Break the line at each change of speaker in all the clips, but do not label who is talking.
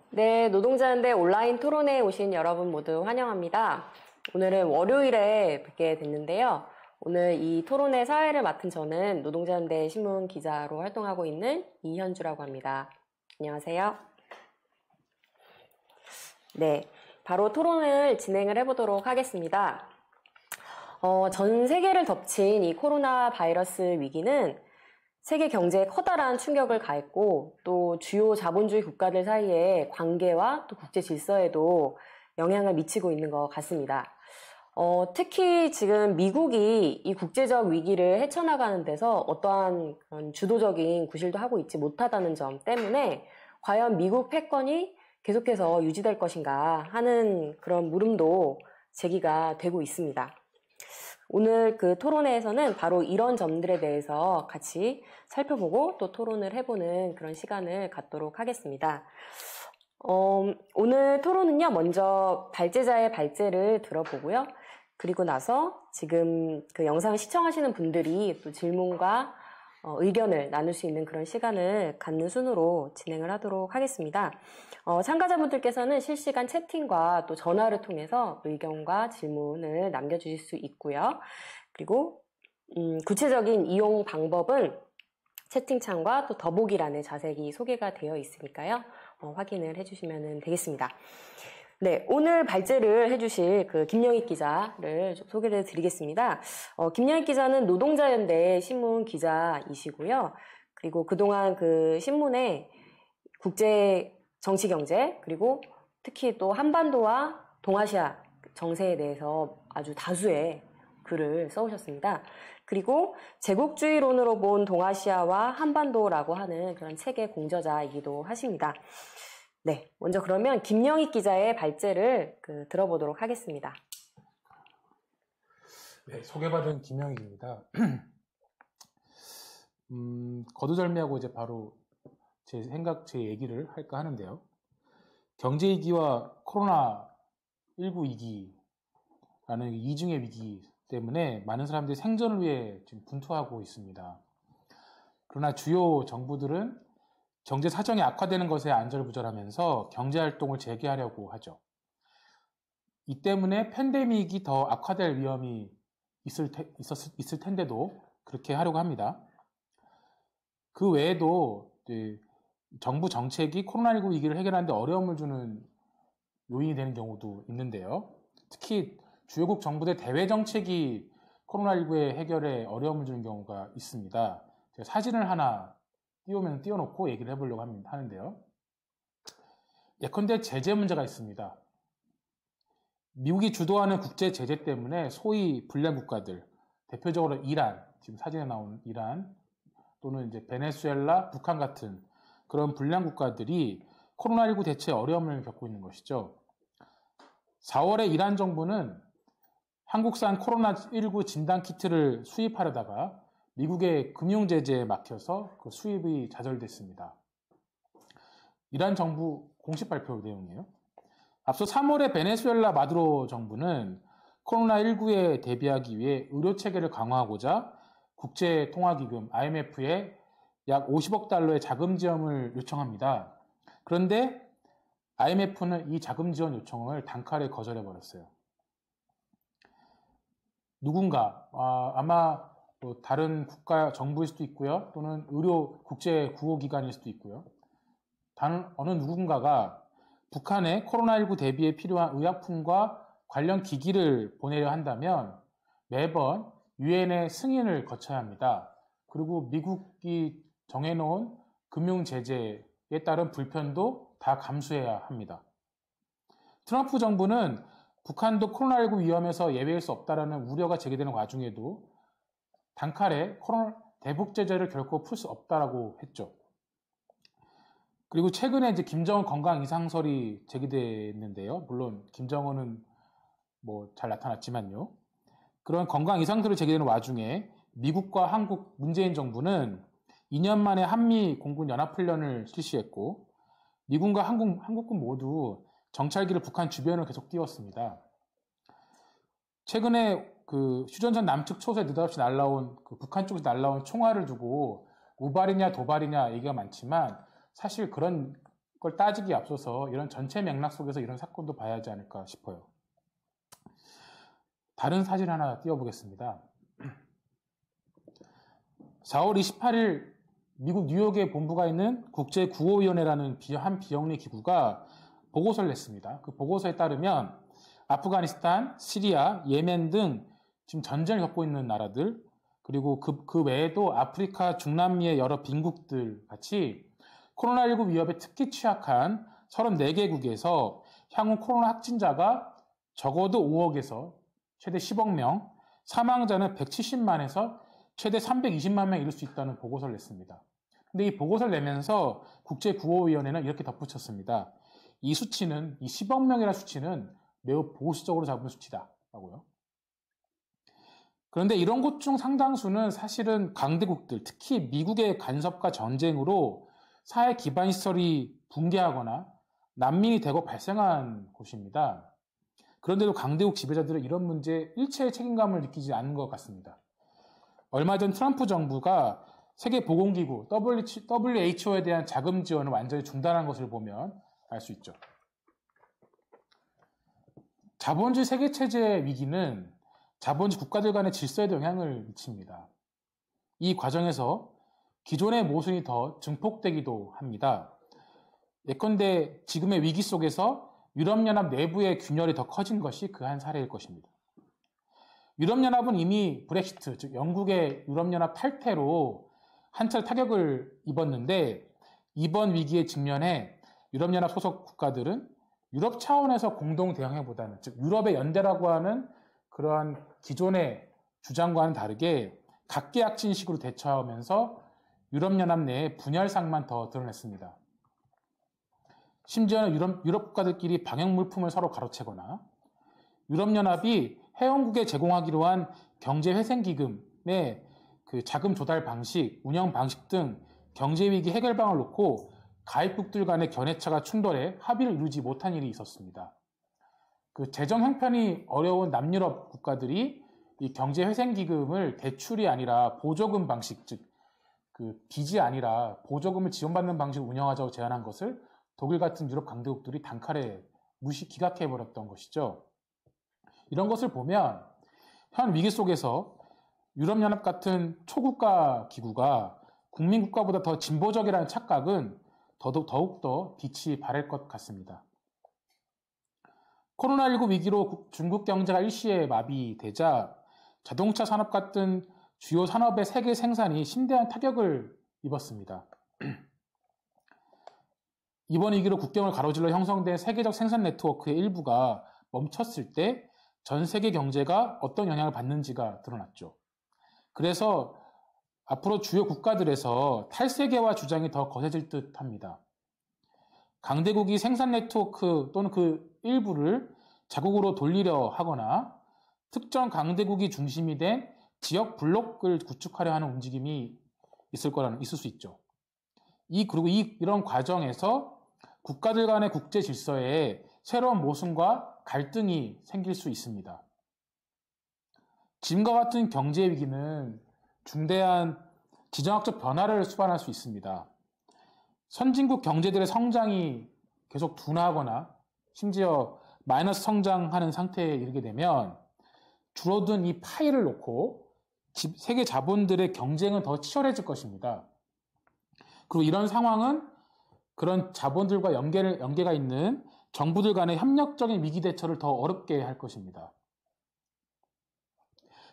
네, 노동자연대 온라인 토론회에 오신 여러분 모두 환영합니다. 오늘은 월요일에 뵙게 됐는데요. 오늘 이 토론회 사회를 맡은 저는 노동자연대 신문 기자로 활동하고 있는 이현주라고 합니다. 안녕하세요. 네, 바로 토론을 진행을 해보도록 하겠습니다. 전 세계를 덮친 이 코로나 바이러스 위기는 세계 경제에 커다란 충격을 가했고 또 주요 자본주의 국가들 사이의 관계와 또 국제 질서에도 영향을 미치고 있는 것 같습니다. 특히 지금 미국이 이 국제적 위기를 헤쳐나가는 데서 어떠한 그런 주도적인 구실도 하고 있지 못하다는 점 때문에 과연 미국 패권이 계속해서 유지될 것인가 하는 그런 물음도 제기가 되고 있습니다. 오늘 그 토론회에서는 바로 이런 점들에 대해서 같이 살펴보고 또 토론을 해보는 그런 시간을 갖도록 하겠습니다. 오늘 토론은요, 먼저 발제자의 발제를 들어보고요. 그리고 나서 지금 그 영상을 시청하시는 분들이 또 질문과 의견을 나눌 수 있는 그런 시간을 갖는 순으로 진행을 하도록 하겠습니다. 참가자분들께서는 실시간 채팅과 또 전화를 통해서 의견과 질문을 남겨주실 수 있고요. 그리고 구체적인 이용 방법은 채팅창과 또 더보기란에 자세히 소개가 되어 있으니까요. 확인을 해주시면 되겠습니다. 네, 오늘 발제를 해주실 그 김영익 기자를 소개를 드리겠습니다. 김영익 기자는 노동자연대 신문 기자이시고요. 그리고 그동안 그 신문에 국제 정치 경제 그리고 특히 또 한반도와 동아시아 정세에 대해서 아주 다수의 글을 써오셨습니다. 그리고 제국주의론으로 본 동아시아와 한반도라고 하는 그런 책의 공저자이기도 하십니다. 네, 먼저 그러면 김영익 기자의 발제를 들어보도록 하겠습니다.
네, 소개받은 김영익입니다. 거두절미하고 이제 바로 제 얘기를 할까 하는데요. 경제위기와 코로나19 위기라는 이중의 위기 때문에 많은 사람들이 생존을 위해 지금 분투하고 있습니다. 그러나 주요 정부들은 경제 사정이 악화되는 것에 안절부절하면서 경제활동을 재개하려고 하죠. 이 때문에 팬데믹이 더 악화될 위험이 있을 텐데도 그렇게 하려고 합니다. 그 외에도 정부 정책이 코로나19 위기를 해결하는 데 어려움을 주는 요인이 되는 경우도 있는데요. 특히 주요국 정부의 대외 정책이 코로나19의 해결에 어려움을 주는 경우가 있습니다. 제가 사진을 하나 띄워놓고 얘기를 해보려고 하는데요. 예컨대 제재 문제가 있습니다. 미국이 주도하는 국제 제재 때문에 소위 불량 국가들, 대표적으로 이란, 지금 사진에 나오는 이란, 또는 이제 베네수엘라, 북한 같은 그런 불량 국가들이 코로나19 대처에 어려움을 겪고 있는 것이죠. 4월에 이란 정부는 한국산 코로나19 진단키트를 수입하려다가 미국의 금융제재에 막혀서 그 수입이 좌절됐습니다. 이란 정부 공식 발표 내용이에요. 앞서 3월에 베네수엘라 마두로 정부는 코로나19에 대비하기 위해 의료체계를 강화하고자 국제통화기금 IMF에 약 50억 달러의 자금 지원을 요청합니다. 그런데 IMF는 이 자금 지원 요청을 단칼에 거절해버렸어요. 누군가 아마 다른 국가 정부일 수도 있고요. 또는 의료 국제 구호기관일 수도 있고요. 단 어느 누군가가 북한에 코로나19 대비에 필요한 의약품과 관련 기기를 보내려 한다면 매번 유엔의 승인을 거쳐야 합니다. 그리고 미국이 정해놓은 금융 제재에 따른 불편도 다 감수해야 합니다. 트럼프 정부는 북한도 코로나19 위험에서 예외일 수 없다라는 우려가 제기되는 와중에도 단칼에 대북 제재를 결코 풀 수 없다라고 했죠. 그리고 최근에 이제 김정은 건강 이상설이 제기됐는데요. 물론 김정은은 잘 나타났지만요. 그런 건강 이상설이 제기되는 와중에 미국과 한국 문재인 정부는 2년 만에 한미 공군 연합훈련을 실시했고 미군과 한국군 모두 정찰기를 북한 주변을 계속 띄웠습니다. 최근에 그 휴전선 남측 초소에 느닷없이 날라온 그 북한 쪽에서 날라온 총알을 두고 우발이냐 도발이냐 얘기가 많지만 사실 그런 걸 따지기에 앞서서 이런 전체 맥락 속에서 이런 사건도 봐야 하지 않을까 싶어요. 다른 사진 하나 띄워보겠습니다. 4월 28일 미국 뉴욕에 본부가 있는 국제구호위원회라는 한 비영리 기구가 보고서를 냈습니다. 그 보고서에 따르면 아프가니스탄, 시리아, 예멘 등 지금 전쟁을 겪고 있는 나라들, 그리고 그 외에도 아프리카, 중남미의 여러 빈국들 같이 코로나19 위협에 특히 취약한 34개국에서 향후 코로나 확진자가 적어도 5억에서 최대 10억 명, 사망자는 170만에서 최대 320만 명 이를 수 있다는 보고서를 냈습니다. 근데 이 보고서를 내면서 국제구호위원회는 이렇게 덧붙였습니다. 이 수치는, 이 10억 명이라는 수치는 매우 보수적으로 잡은 수치다라고요. 그런데 이런 곳 중 상당수는 사실은 강대국들, 특히 미국의 간섭과 전쟁으로 사회 기반 시설이 붕괴하거나 난민이 되고 발생한 곳입니다. 그런데도 강대국 지배자들은 이런 문제에 일체의 책임감을 느끼지 않는 것 같습니다. 얼마 전 트럼프 정부가 세계보건기구 WHO에 대한 자금 지원을 완전히 중단한 것을 보면 알 수 있죠. 자본주의 세계체제의 위기는 자본주의 국가들 간의 질서에도 영향을 미칩니다. 이 과정에서 기존의 모순이 더 증폭되기도 합니다. 예컨대 지금의 위기 속에서 유럽연합 내부의 균열이 더 커진 것이 그 한 사례일 것입니다. 유럽연합은 이미 브렉시트, 즉 영국의 유럽연합 탈퇴로 한 차례 타격을 입었는데 이번 위기에 직면해 유럽연합 소속 국가들은 유럽 차원에서 공동 대응하기보다는, 즉 유럽의 연대라고 하는 그러한 기존의 주장과는 다르게 각계약진식으로 대처하면서 유럽연합 내의 분열상만 더 드러냈습니다. 심지어는 유럽 국가들끼리 방역 물품을 서로 가로채거나 유럽연합이 회원국에 제공하기로 한 경제회생기금의 그 자금 조달 방식, 운영 방식 등 경제위기 해결방을 놓고 가입국들 간의 견해차가 충돌해 합의를 이루지 못한 일이 있었습니다. 그 재정 형편이 어려운 남유럽 국가들이 이 경제회생기금을 대출이 아니라 보조금 방식, 즉 그 빚이 아니라 보조금을 지원받는 방식을 운영하자고 제안한 것을 독일 같은 유럽 강대국들이 단칼에 기각해버렸던 것이죠. 이런 것을 보면 현 위기 속에서 유럽연합 같은 초국가 기구가 국민국가보다 더 진보적이라는 착각은 더욱더 빛이 바랄 것 같습니다. 코로나19 위기로 중국 경제가 일시에 마비되자 자동차 산업 같은 주요 산업의 세계 생산이 심대한 타격을 입었습니다. 이번 위기로 국경을 가로질러 형성된 세계적 생산 네트워크의 일부가 멈췄을 때 전 세계 경제가 어떤 영향을 받는지가 드러났죠. 그래서 앞으로 주요 국가들에서 탈세계화 주장이 더 거세질 듯 합니다. 강대국이 생산 네트워크 또는 그 일부를 자국으로 돌리려 하거나 특정 강대국이 중심이 된 지역 블록을 구축하려 하는 움직임이 있을 수 있죠. 이런 과정에서 국가들 간의 국제 질서에 새로운 모순과 갈등이 생길 수 있습니다. 지금과 같은 경제 위기는 중대한 지정학적 변화를 수반할 수 있습니다. 선진국 경제들의 성장이 계속 둔화하거나 심지어 마이너스 성장하는 상태에 이르게 되면 줄어든 이 파이를 놓고 세계 자본들의 경쟁은 더 치열해질 것입니다. 그리고 이런 상황은 그런 자본들과 연계가 있는 정부들 간의 협력적인 위기 대처를 더 어렵게 할 것입니다.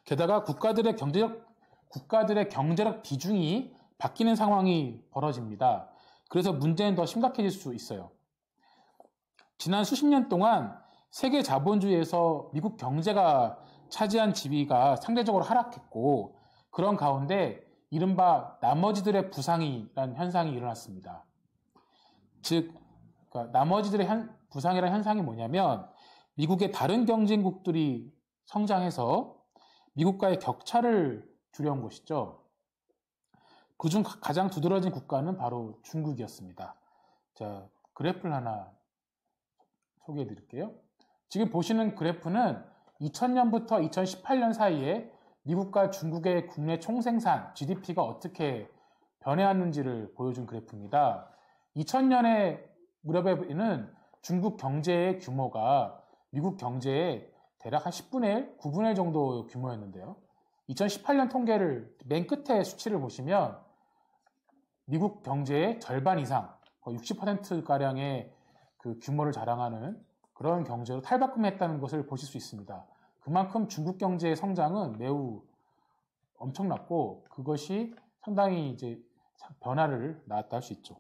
게다가 국가들의 경제력 비중이 바뀌는 상황이 벌어집니다. 그래서 문제는 더 심각해질 수 있어요. 지난 수십 년 동안 세계 자본주의에서 미국 경제가 차지한 지위가 상대적으로 하락했고 그런 가운데 이른바 나머지들의 부상이라는 현상이 일어났습니다. 즉 나머지들의 부상이라는 현상이 뭐냐면 미국의 다른 경쟁국들이 성장해서 미국과의 격차를 줄여온 것이죠. 그중 가장 두드러진 국가는 바로 중국이었습니다. 자, 그래프를 하나 소개해 드릴게요. 지금 보시는 그래프는 2000년부터 2018년 사이에 미국과 중국의 국내 총생산, GDP가 어떻게 변해왔는지를 보여준 그래프입니다. 2000년에 무렵에는 중국 경제의 규모가 미국 경제의 대략 한 10분의 1, 9분의 1 정도 규모였는데요. 2018년 통계를 맨 끝에 수치를 보시면 미국 경제의 절반 이상, 60%가량의 그 규모를 자랑하는 그런 경제로 탈바꿈했다는 것을 보실 수 있습니다. 그만큼 중국 경제의 성장은 매우 엄청났고 그것이 상당히 이제 변화를 낳았다 할 수 있죠.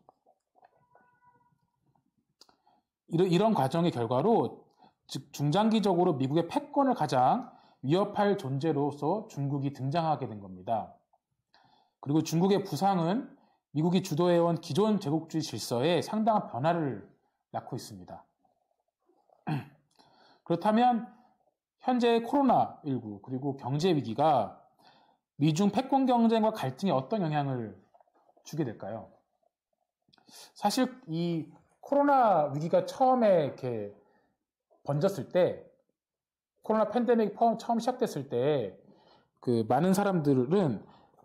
이런 과정의 결과로 즉 중장기적으로 미국의 패권을 가장 위협할 존재로서 중국이 등장하게 된 겁니다. 그리고 중국의 부상은 미국이 주도해온 기존 제국주의 질서에 상당한 변화를 낳고 있습니다. 그렇다면 현재 코로나19 그리고 경제 위기가 미중 패권 경쟁과 갈등에 어떤 영향을 주게 될까요? 사실 이 코로나 위기가 처음에 이렇게 번졌을 때, 코로나 팬데믹이 처음 시작됐을 때, 그 많은 사람들은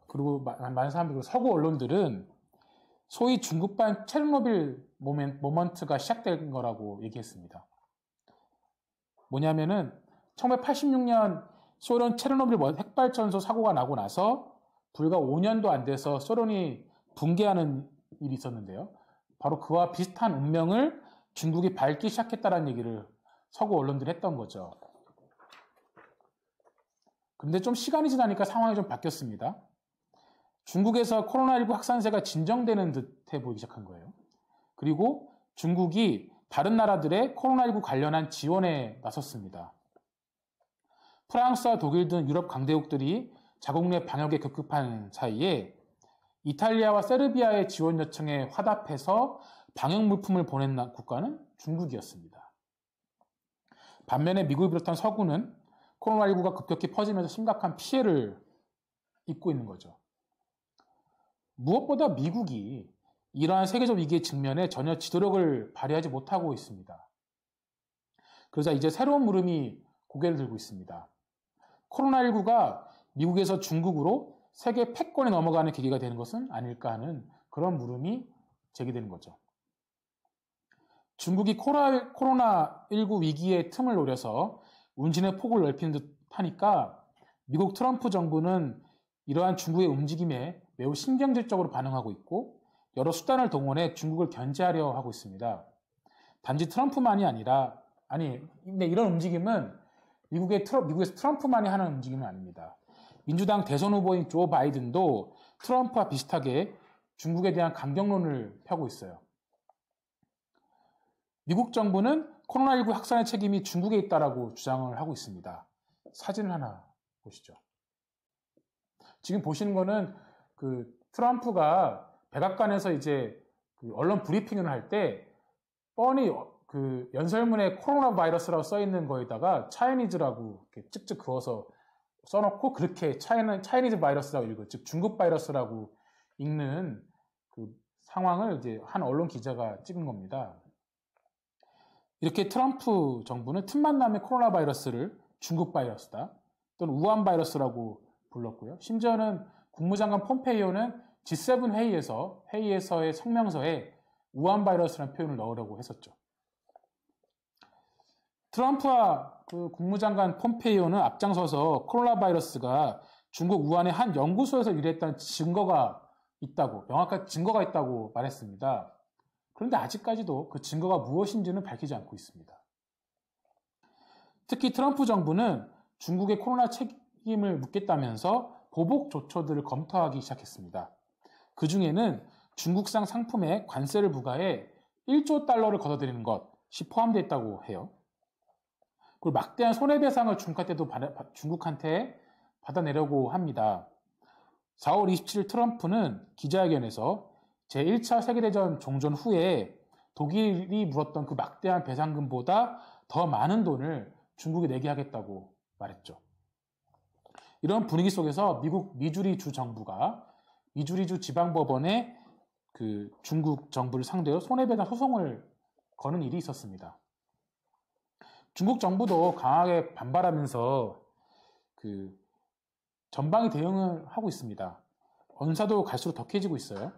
그리고 많은 사람들 서구 언론들은 소위 중국발 체르노빌 모먼트가 시작된 거라고 얘기했습니다. 뭐냐면은 1986년 소련 체르노빌 핵발전소 사고가 나고 나서 불과 5년도 안 돼서 소련이 붕괴하는 일이 있었는데요. 바로 그와 비슷한 운명을 중국이 밟기 시작했다는 얘기를 서구 언론들이 했던 거죠. 그런데 좀 시간이 지나니까 상황이 좀 바뀌었습니다. 중국에서 코로나19 확산세가 진정되는 듯해 보이기 시작한 거예요. 그리고 중국이 다른 나라들의 코로나19 관련한 지원에 나섰습니다. 프랑스와 독일 등 유럽 강대국들이 자국 내 방역에 급급한 사이에 이탈리아와 세르비아의 지원 요청에 화답해서 방역 물품을 보낸 국가는 중국이었습니다. 반면에 미국을 비롯한 서구는 코로나19가 급격히 퍼지면서 심각한 피해를 입고 있는 거죠. 무엇보다 미국이 이러한 세계적 위기의 직면에 전혀 지도력을 발휘하지 못하고 있습니다. 그러자 이제 새로운 물음이 고개를 들고 있습니다. 코로나19가 미국에서 중국으로 세계 패권에 넘어가는 계기가 되는 것은 아닐까 하는 그런 물음이 제기되는 거죠. 중국이 코로나19 위기의 틈을 노려서 운신의 폭을 넓히는 듯 하니까 미국 트럼프 정부는 이러한 중국의 움직임에 매우 신경질적으로 반응하고 있고 여러 수단을 동원해 중국을 견제하려 하고 있습니다. 단지 트럼프만이 아니라 근데 이런 움직임은 미국에서 트럼프만이 하는 움직임은 아닙니다. 민주당 대선 후보인 조 바이든도 트럼프와 비슷하게 중국에 대한 강경론을 펴고 있어요. 미국 정부는 코로나19 확산의 책임이 중국에 있다라고 주장을 하고 있습니다. 사진을 하나 보시죠. 지금 보시는 거는 그 트럼프가 백악관에서 이제 그 언론 브리핑을 할 때 뻔히 그 연설문에 코로나 바이러스라고 써 있는 거에다가 차이니즈라고 이렇게 찍찍 그어서 써놓고 그렇게 차이니즈 바이러스라고 읽고 즉 중국 바이러스라고 읽는 그 상황을 이제 한 언론 기자가 찍은 겁니다. 이렇게 트럼프 정부는 틈만 나면 코로나 바이러스를 중국 바이러스다 또는 우한 바이러스라고 불렀고요. 심지어는 국무장관 폼페이오는 G7 회의에서의 성명서에 우한 바이러스라는 표현을 넣으려고 했었죠. 트럼프와 그 국무장관 폼페이오는 앞장서서 코로나 바이러스가 중국 우한의 한 연구소에서 유래했다는 명확한 증거가 있다고 말했습니다. 그런데 아직까지도 그 증거가 무엇인지는 밝히지 않고 있습니다. 특히 트럼프 정부는 중국의 코로나 책임을 묻겠다면서 보복 조처들을 검토하기 시작했습니다. 그 중에는 중국산 상품에 관세를 부과해 1조 달러를 걷어들이는 것이 포함되어 있다고 해요. 그리고 막대한 손해배상을 중국한테 받아내려고 합니다. 4월 27일 트럼프는 기자회견에서 제1차 세계대전 종전 후에 독일이 물었던 그 막대한 배상금보다 더 많은 돈을 중국에 내게 하겠다고 말했죠. 이런 분위기 속에서 미국 미주리주 정부가 미주리주 지방법원에 그 중국 정부를 상대로 손해배상 소송을 거는 일이 있었습니다. 중국 정부도 강하게 반발하면서 그 전방위 대응을 하고 있습니다. 언사도 갈수록 덕해지고 있어요.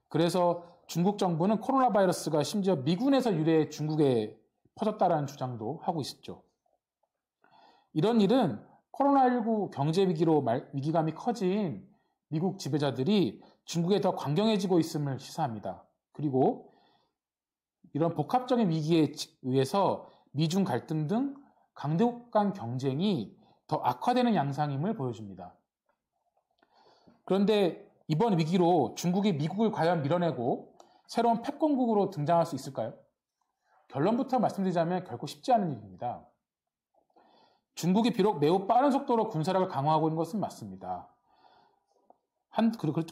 그래서 중국 정부는 코로나 바이러스가 심지어 미군에서 유래해 중국에 퍼졌다라는 주장도 하고 있었죠. 이런 일은 코로나19 경제 위기로 위기감이 커진 미국 지배자들이 중국에 더 강경해지고 있음을 시사합니다. 그리고 이런 복합적인 위기에 의해서 미중 갈등 등 강대국 간 경쟁이 더 악화되는 양상임을 보여줍니다. 그런데 이번 위기로 중국이 미국을 과연 밀어내고 새로운 패권국으로 등장할 수 있을까요? 결론부터 말씀드리자면 결코 쉽지 않은 일입니다. 중국이 비록 매우 빠른 속도로 군사력을 강화하고 있는 것은 맞습니다.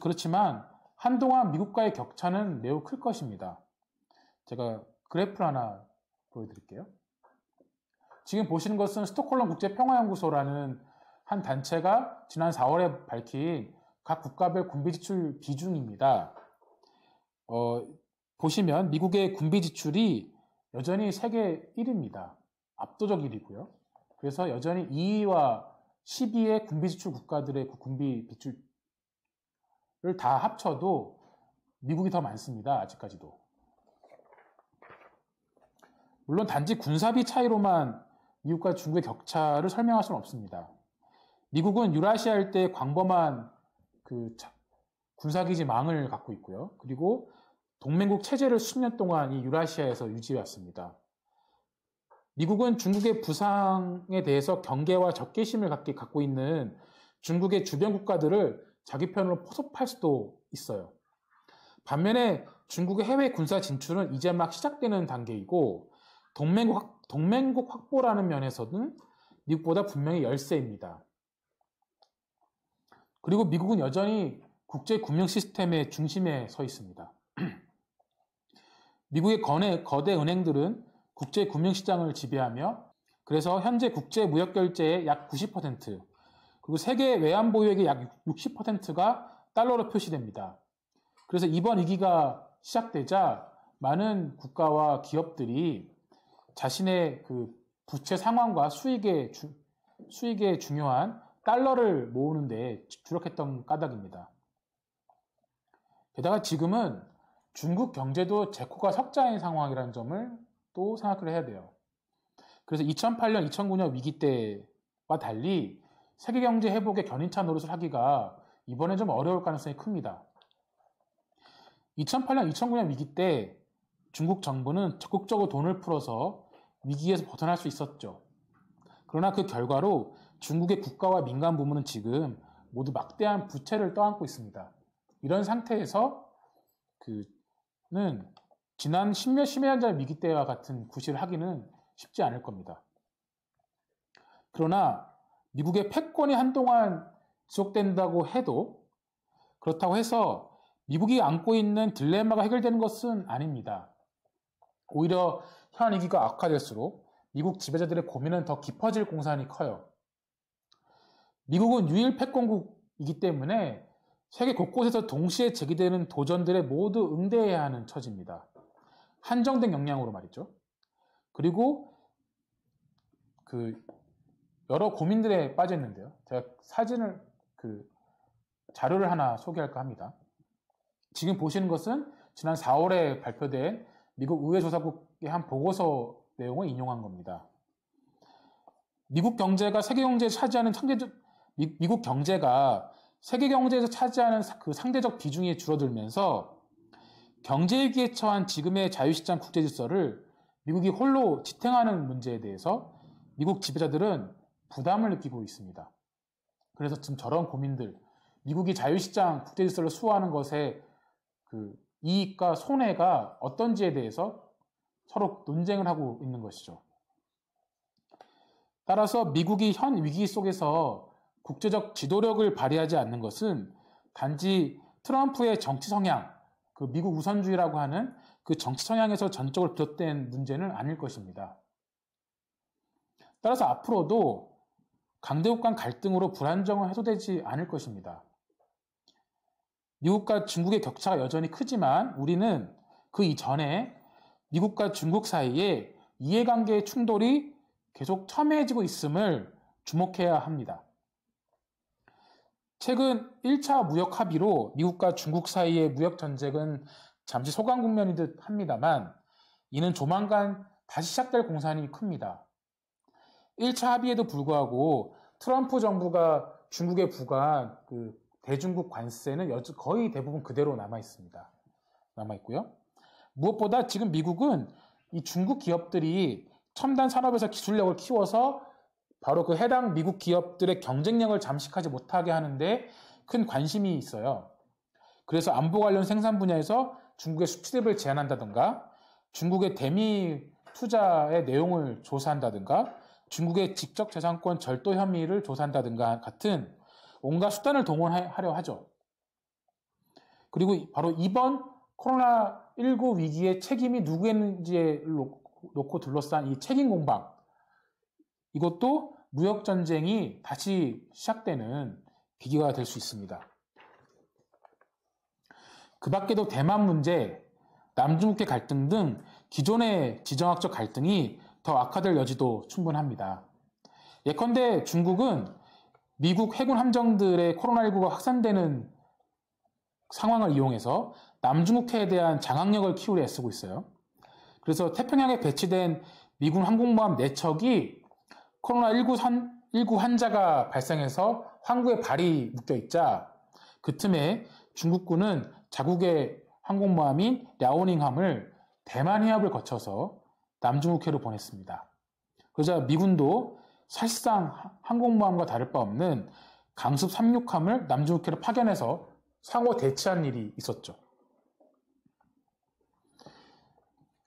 그렇지만 한동안 미국과의 격차는 매우 클 것입니다. 제가 그래프를 하나 보여드릴게요. 지금 보시는 것은 스톡홀름 국제평화연구소라는 한 단체가 지난 4월에 밝힌 각 국가별 군비 지출 비중입니다. 보시면 미국의 군비 지출이 여전히 세계 1위입니다. 압도적 1위고요. 그래서 여전히 2위와 10위의 군비 지출 국가들의 군비 지출을 다 합쳐도 미국이 더 많습니다. 아직까지도. 물론 단지 군사비 차이로만 미국과 중국의 격차를 설명할 수는 없습니다. 미국은 유라시아 일대에 광범한 군사기지 망을 갖고 있고요. 그리고 동맹국 체제를 수년 동안 이 유라시아에서 유지해 왔습니다. 미국은 중국의 부상에 대해서 경계와 적개심을 갖고 있는 중국의 주변 국가들을 자기 편으로 포섭할 수도 있어요. 반면에 중국의 해외 군사 진출은 이제 막 시작되는 단계이고 동맹국 확보라는 면에서는 미국보다 분명히 열세입니다. 그리고 미국은 여전히 국제 금융 시스템의 중심에 서 있습니다. 미국의 거대 은행들은 국제 금융시장을 지배하며 그래서 현재 국제 무역 결제의 약 90%, 그리고 세계 외환 보유액의 약 60%가 달러로 표시됩니다. 그래서 이번 위기가 시작되자 많은 국가와 기업들이 자신의 부채 상환과 수익에 중요한 달러를 모으는 데 주력했던 까닭입니다. 게다가 지금은 중국 경제도 재고가 석자인 상황이라는 점을 또 생각을 해야 돼요. 그래서 2008년, 2009년 위기 때와 달리 세계 경제 회복에 견인차 노릇을 하기가 이번에 좀 어려울 가능성이 큽니다. 2008년, 2009년 위기 때 중국 정부는 적극적으로 돈을 풀어서 위기에서 벗어날 수 있었죠. 그러나 그 결과로 중국의 국가와 민간 부문은 지금 모두 막대한 부채를 떠안고 있습니다. 이런 상태에서 지난 10여 년 전 위기 때와 같은 구실을 하기는 쉽지 않을 겁니다. 그러나 미국의 패권이 한동안 지속된다고 해도 그렇다고 해서 미국이 안고 있는 딜레마가 해결되는 것은 아닙니다. 오히려 현 위기가 악화될수록 미국 지배자들의 고민은 더 깊어질 공산이 커요. 미국은 유일 패권국이기 때문에 세계 곳곳에서 동시에 제기되는 도전들에 모두 응대해야 하는 처지입니다. 한정된 역량으로 말이죠. 그리고 여러 고민들에 빠져 있는데요. 제가 자료를 하나 소개할까 합니다. 지금 보시는 것은 지난 4월에 발표된 미국 의회조사국의 한 보고서 내용을 인용한 겁니다. 미국 경제가 세계 경제에 차지하는 미국 경제가 세계 경제에서 차지하는 상대적 비중이 줄어들면서 경제 위기에 처한 지금의 자유시장 국제 질서를 미국이 홀로 지탱하는 문제에 대해서 미국 지배자들은 부담을 느끼고 있습니다. 그래서 지금 저런 고민들, 미국이 자유시장 국제 질서를 수호하는 것에 이익과 손해가 어떤지에 대해서 서로 논쟁을 하고 있는 것이죠. 따라서 미국이 현 위기 속에서 국제적 지도력을 발휘하지 않는 것은 단지 트럼프의 정치 성향, 미국 우선주의라고 하는 그 정치 성향에서 전적으로 비롯된 문제는 아닐 것입니다. 따라서 앞으로도 강대국 간 갈등으로 불안정은 해소되지 않을 것입니다. 미국과 중국의 격차가 여전히 크지만 우리는 그 이전에 미국과 중국 사이에 이해관계의 충돌이 계속 첨예해지고 있음을 주목해야 합니다. 최근 1차 무역 합의로 미국과 중국 사이의 무역 전쟁은 잠시 소강 국면이듯 합니다만 이는 조만간 다시 시작될 공산이 큽니다. 1차 합의에도 불구하고 트럼프 정부가 중국에 부과한 그 대중국 관세는 거의 대부분 그대로 남아있고요. 무엇보다 지금 미국은 이 중국 기업들이 첨단 산업에서 기술력을 키워서 바로 그 해당 미국 기업들의 경쟁력을 잠식하지 못하게 하는데 큰 관심이 있어요. 그래서 안보 관련 생산 분야에서 중국의 수출입을 제한한다든가 중국의 대미 투자의 내용을 조사한다든가 중국의 직접재산권 절도 혐의를 조사한다든가 같은 온갖 수단을 동원하려 하죠. 그리고 바로 이번 코로나19 위기의 책임이 누구였는지에 놓고 둘러싼 이 책임 공방, 이것도 무역전쟁이 다시 시작되는 계기가 될 수 있습니다. 그 밖에도 대만 문제, 남중국해 갈등 등 기존의 지정학적 갈등이 더 악화될 여지도 충분합니다. 예컨대 중국은 미국 해군 함정들의 코로나19가 확산되는 상황을 이용해서 남중국해에 대한 장악력을 키우려 애쓰고 있어요. 그래서 태평양에 배치된 미군 항공모함 4척이 코로나19 환자가 발생해서 항구에 발이 묶여있자 그 틈에 중국군은 자국의 항공모함인 랴오닝함을 대만 해협을 거쳐서 남중국해로 보냈습니다. 그러자 미군도 사실상 항공모함과 다를 바 없는 강습 36함을 남중국해로 파견해서 상호 대치한 일이 있었죠.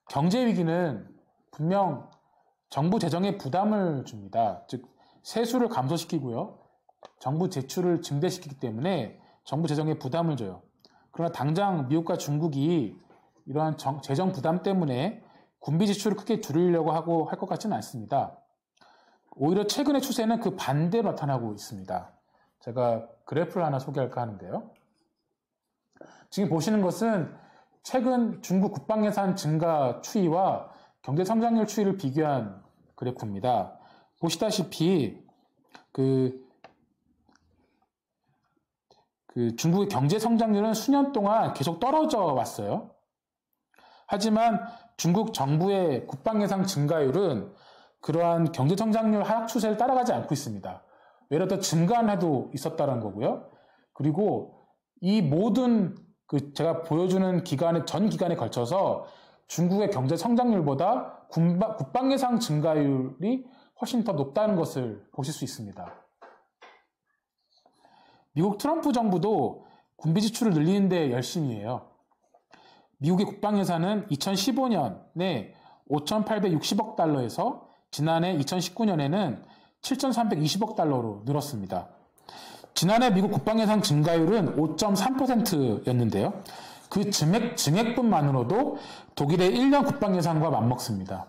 경제 위기는 분명 정부 재정에 부담을 줍니다. 즉 세수를 감소시키고요. 정부 지출을 증대시키기 때문에 정부 재정에 부담을 줘요. 그러나 당장 미국과 중국이 이러한 재정 부담 때문에 군비 지출을 크게 줄이려고 하고 할 것 같지는 않습니다. 오히려 최근의 추세는 그 반대로 나타나고 있습니다. 제가 그래프를 하나 소개할까 하는데요. 지금 보시는 것은 최근 중국 국방 예산 증가 추이와 경제 성장률 추이를 비교한 그래프입니다. 보시다시피 그 중국의 경제 성장률은 수년 동안 계속 떨어져 왔어요. 하지만 중국 정부의 국방 예산 증가율은 그러한 경제 성장률 하락 추세를 따라가지 않고 있습니다. 외려 더 증가한 해도 있었다는 거고요. 그리고 이 모든 제가 보여주는 전 기간에 걸쳐서 중국의 경제 성장률보다 국방 예산 증가율이 훨씬 더 높다는 것을 보실 수 있습니다. 미국 트럼프 정부도 군비 지출을 늘리는 데 열심히 해요. 미국의 국방 예산은 2015년에 5,860억 달러에서 지난해 2019년에는 7,320억 달러로 늘었습니다. 지난해 미국 국방 예산 증가율은 5.3%였는데요. 그 증액분만으로도 독일의 1년 국방 예산과 맞먹습니다.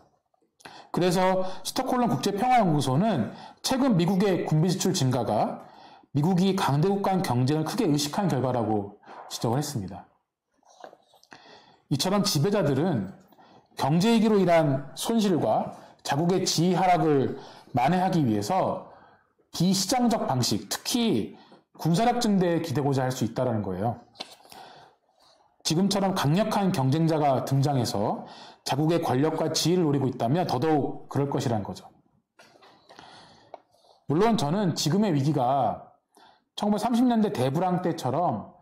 그래서 스톡홀름 국제평화연구소는 최근 미국의 군비 지출 증가가 미국이 강대국 간 경쟁을 크게 의식한 결과라고 지적을 했습니다. 이처럼 지배자들은 경제위기로 인한 손실과 자국의 지위 하락을 만회하기 위해서 비시장적 방식, 특히 군사력 증대에 기대고자 할 수 있다는 거예요. 지금처럼 강력한 경쟁자가 등장해서 자국의 권력과 지위를 노리고 있다면 더더욱 그럴 것이라는 거죠. 물론 저는 지금의 위기가 1930년대 대불황 때처럼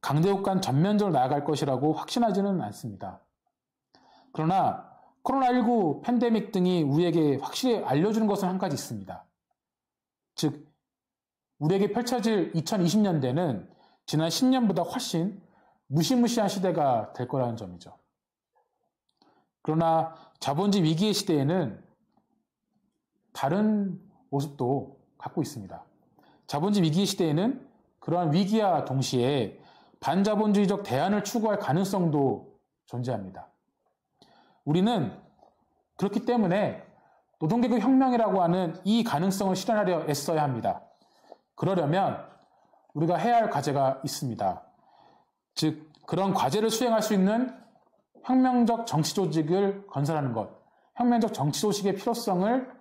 강대국 간 전면적으로 나아갈 것이라고 확신하지는 않습니다. 그러나 코로나19 팬데믹 등이 우리에게 확실히 알려주는 것은 한 가지 있습니다. 즉 우리에게 펼쳐질 2020년대는 지난 10년보다 훨씬 무시무시한 시대가 될 거라는 점이죠. 그러나 자본주의 위기의 시대에는 다른 모습도 갖고 있습니다. 자본주의 위기의 시대에는 그러한 위기와 동시에 반자본주의적 대안을 추구할 가능성도 존재합니다. 우리는 그렇기 때문에 노동계급 혁명이라고 하는 이 가능성을 실현하려 애써야 합니다. 그러려면 우리가 해야 할 과제가 있습니다. 즉 그런 과제를 수행할 수 있는 혁명적 정치 조직을 건설하는 것, 혁명적 정치 조직의 필요성을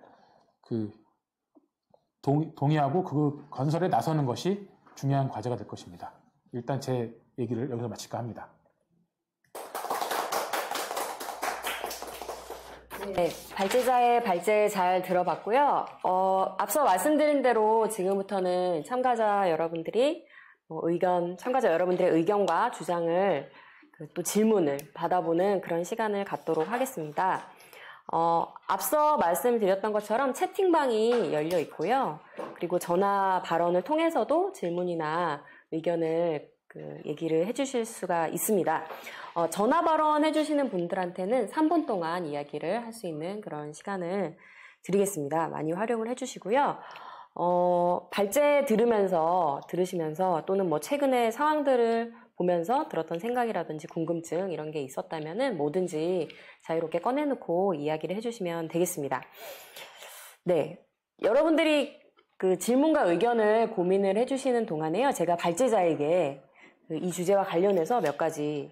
동의하고 그 건설에 나서는 것이 중요한 과제가 될 것입니다. 일단 제 얘기를 여기서 마칠까 합니다.
네, 발제자의 발제 잘 들어봤고요. 앞서 말씀드린 대로 지금부터는 참가자 여러분들의 의견과 주장을 또 질문을 받아보는 그런 시간을 갖도록 하겠습니다. 앞서 말씀드렸던 것처럼 채팅방이 열려 있고요. 그리고 전화 발언을 통해서도 질문이나 의견을 얘기를 해주실 수가 있습니다. 전화 발언 해주시는 분들한테는 3분 동안 이야기를 할 수 있는 그런 시간을 드리겠습니다. 많이 활용을 해주시고요. 발제 들으시면서 또는 뭐 최근의 상황들을 보면서 들었던 생각이라든지 궁금증 이런 게 있었다면은 뭐든지 자유롭게 꺼내놓고 이야기를 해주시면 되겠습니다. 네, 여러분들이 그 질문과 의견을 고민을 해주시는 동안에요, 제가 발제자에게 이 주제와 관련해서 몇 가지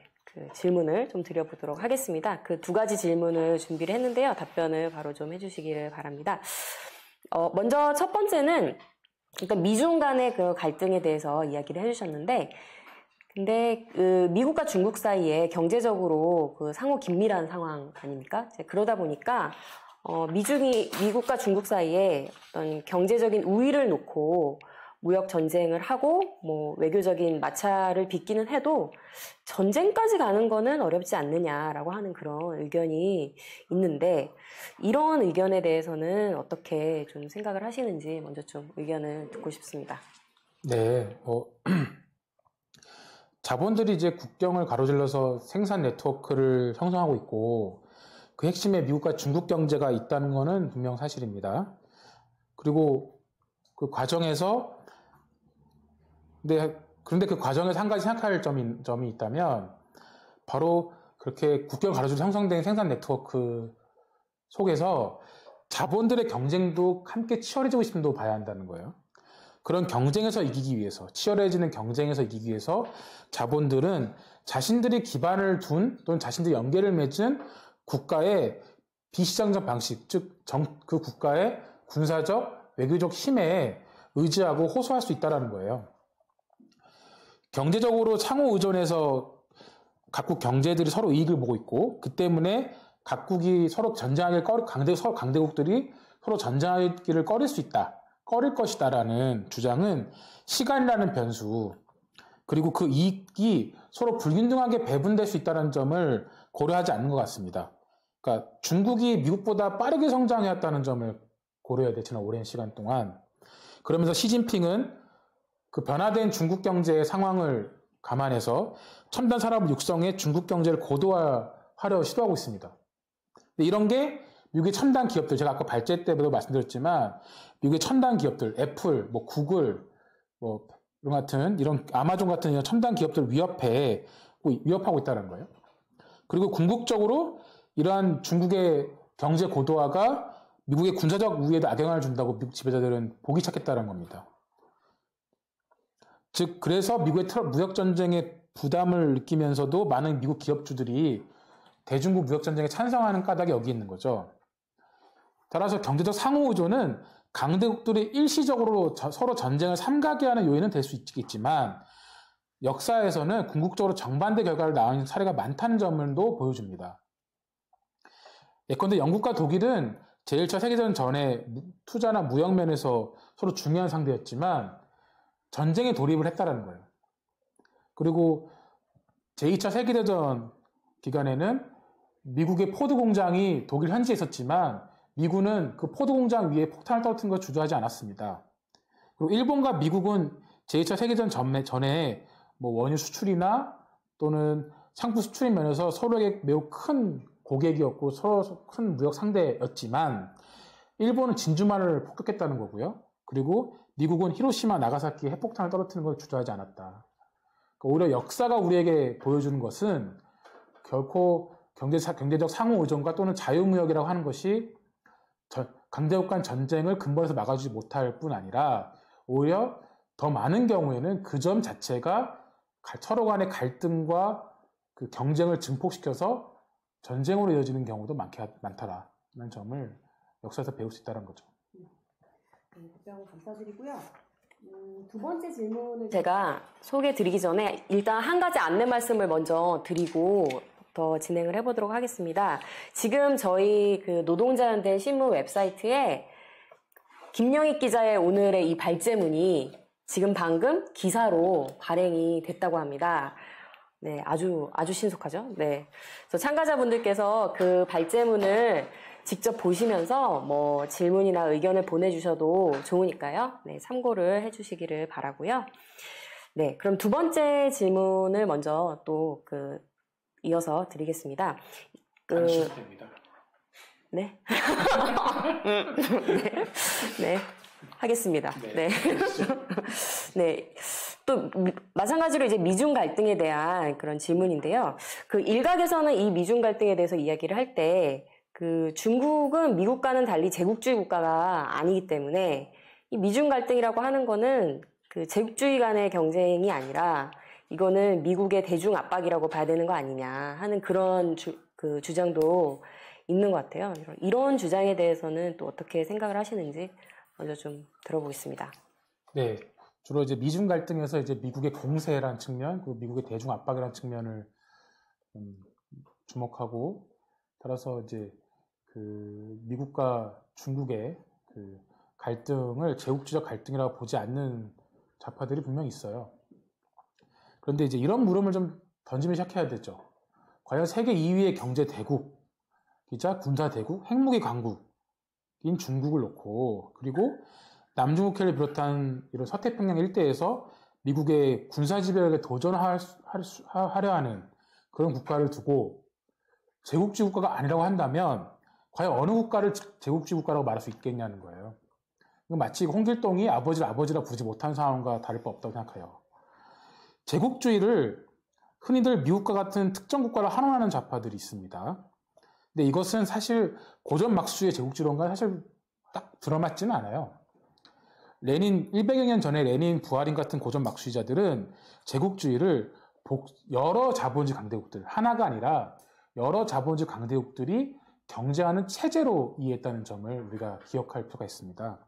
질문을 좀 드려보도록 하겠습니다. 그 2가지 질문을 준비를 했는데요, 답변을 바로 좀 해주시기를 바랍니다. 먼저 첫 번째는 일단 미중 간의 그 갈등에 대해서 이야기를 해주셨는데, 근데 미국과 중국 사이에 경제적으로 상호 긴밀한 상황 아닙니까? 그러다 보니까 미국과 중국 사이에 어떤 경제적인 우위를 놓고 무역 전쟁을 하고 뭐 외교적인 마찰을 빚기는 해도 전쟁까지 가는 거는 어렵지 않느냐라고 하는 그런 의견이 있는데, 이런 의견에 대해서는 어떻게 좀 생각을 하시는지 먼저 좀 의견을 듣고 싶습니다.
네, 자본들이 이제 국경을 가로질러서 생산 네트워크를 형성하고 있고, 그 핵심에 미국과 중국 경제가 있다는 것은 분명 사실입니다. 그리고 그 과정에서, 그런데 그 과정에서 한 가지 생각할 점이 있다면, 바로 그렇게 국경을 가로질러 형성된 생산 네트워크 속에서 자본들의 경쟁도 함께 치열해지고 있음도 봐야 한다는 거예요. 그런 경쟁에서 이기기 위해서, 치열해지는 경쟁에서 이기기 위해서 자본들은 자신들이 기반을 둔 또는 자신들이 연계를 맺은 국가의 비시장적 방식, 즉 그 국가의 군사적, 외교적 힘에 의지하고 호소할 수 있다는 거예요. 경제적으로 상호 의존해서 각국 경제들이 서로 이익을 보고 있고, 그 때문에 각국이 서로 강대국들이 서로 전쟁하기를 꺼릴 것이다라는 주장은 시간이라는 변수, 그리고 그 이익이 서로 불균등하게 배분될 수 있다는 점을 고려하지 않는 것 같습니다. 그러니까 중국이 미국보다 빠르게 성장해왔다는 점을 고려해야 돼, 지난 오랜 시간 동안. 그러면서 시진핑은 그 변화된 중국 경제의 상황을 감안해서 첨단 산업 육성에 중국 경제를 고도화하려 시도하고 있습니다. 근데 이런 게 미국의 첨단 기업들, 제가 아까 발제 때도 말씀드렸지만 미국의 첨단 기업들, 애플, 뭐 구글, 뭐 이런 아마존 같은 이런 첨단 기업들을 위협하고 있다는 거예요. 그리고 궁극적으로 이러한 중국의 경제 고도화가 미국의 군사적 우위에도 악영향을 준다고 미국 지배자들은 보기 찾겠다는 겁니다. 즉, 그래서 미국의 무역 전쟁의 부담을 느끼면서도 많은 미국 기업주들이 대중국 무역 전쟁에 찬성하는 까닭이 여기 있는 거죠. 따라서 경제적 상호 의존은 강대국들이 일시적으로 서로 전쟁을 삼가게 하는 요인은 될 수 있겠지만, 역사에서는 궁극적으로 정반대 결과를 낳은 사례가 많다는 점도 보여줍니다. 예컨대 영국과 독일은 제1차 세계대전 전에 투자나 무역 면에서 서로 중요한 상대였지만 전쟁에 돌입을 했다는 거예요. 그리고 제2차 세계대전 기간에는 미국의 포드 공장이 독일 현지에 있었지만 미군은 그 포드 공장 위에 폭탄을 떨어뜨린 걸 주저하지 않았습니다. 그리고 일본과 미국은 제2차 세계대전 전에 뭐 원유 수출이나 또는 상품 수출인 면에서 서로에게 매우 큰 고객이었고 서로 큰 무역 상대였지만 일본은 진주만을 폭격했다는 거고요. 그리고 미국은 히로시마, 나가사키에 핵폭탄을 떨어뜨리는 걸 주저하지 않았다. 그러니까 오히려 역사가 우리에게 보여주는 것은 결코 경제적 상호 의존과 또는 자유무역이라고 하는 것이 강대국 간 전쟁을 근본에서 막아주지 못할 뿐 아니라 오히려 더 많은 경우에는 그 점 자체가 서로 간의 갈등과 그 경쟁을 증폭시켜서 전쟁으로 이어지는 경우도 많다라는 점을 역사에서 배울 수 있다는 거죠.
답변 감사드리고요. 2번째 질문을 제가 소개해 드리기 전에 일단 한 가지 안내 말씀을 먼저 드리고 더 진행을 해보도록 하겠습니다. 지금 저희 그 노동자연대 신문 웹사이트에 김영익 기자의 오늘의 이 발제문이 지금 방금 기사로 발행이 됐다고 합니다. 네, 아주 신속하죠? 네. 그래서 참가자분들께서 그 발제문을 직접 보시면서 뭐 질문이나 의견을 보내주셔도 좋으니까요. 네, 참고를 해주시기를 바라고요. 네, 그럼 두 번째 질문을 먼저 또 이어서 드리겠습니다.
됩니다.
네. 네. 하겠습니다. 네. 네. 또 마찬가지로 이제 미중 갈등에 대한 그런 질문인데요. 그 일각에서는 이 미중 갈등에 대해서 이야기를 할 때 그 중국은 미국과는 달리 제국주의 국가가 아니기 때문에 이 미중 갈등이라고 하는 거는 그 제국주의 간의 경쟁이 아니라 이거는 미국의 대중 압박이라고 봐야 되는 거 아니냐 하는 그런 주장도 있는 것 같아요. 이런 주장에 대해서는 또 어떻게 생각을 하시는지 먼저 좀 들어보겠습니다.
네, 주로 이제 미중 갈등에서 이제 미국의 공세라는 측면, 그리고 미국의 대중 압박이라는 측면을 주목하고, 따라서 이제 그 미국과 중국의 그 갈등을 제국주의적 갈등이라고 보지 않는 좌파들이 분명히 있어요. 그런데 이제 이런 물음을 좀 던지면 시작해야 되죠. 과연 세계 2위의 경제 대국이자 군사 대국, 핵무기 강국인 중국을 놓고, 그리고 남중국해를 비롯한 이런 서태평양 일대에서 미국의 군사 지배력에 도전하려 하는 그런 국가를 두고 제국주의 국가가 아니라고 한다면 과연 어느 국가를 제국주의 국가라고 말할 수 있겠냐는 거예요. 마치 홍길동이 아버지를 아버지라 부르지 못한 상황과 다를 바 없다고 생각해요. 제국주의를 흔히들 미국과 같은 특정 국가를 환원하는 좌파들이 있습니다. 근데 이것은 사실 고전 막수의 제국주의론과 사실 딱 들어맞지는 않아요. 100여 년 전에 레닌, 부하린 같은 고전 막수주의자들은 제국주의를 여러 자본주의 강대국들, 하나가 아니라 여러 자본주의 강대국들이 경쟁하는 체제로 이해했다는 점을 우리가 기억할 필요가 있습니다.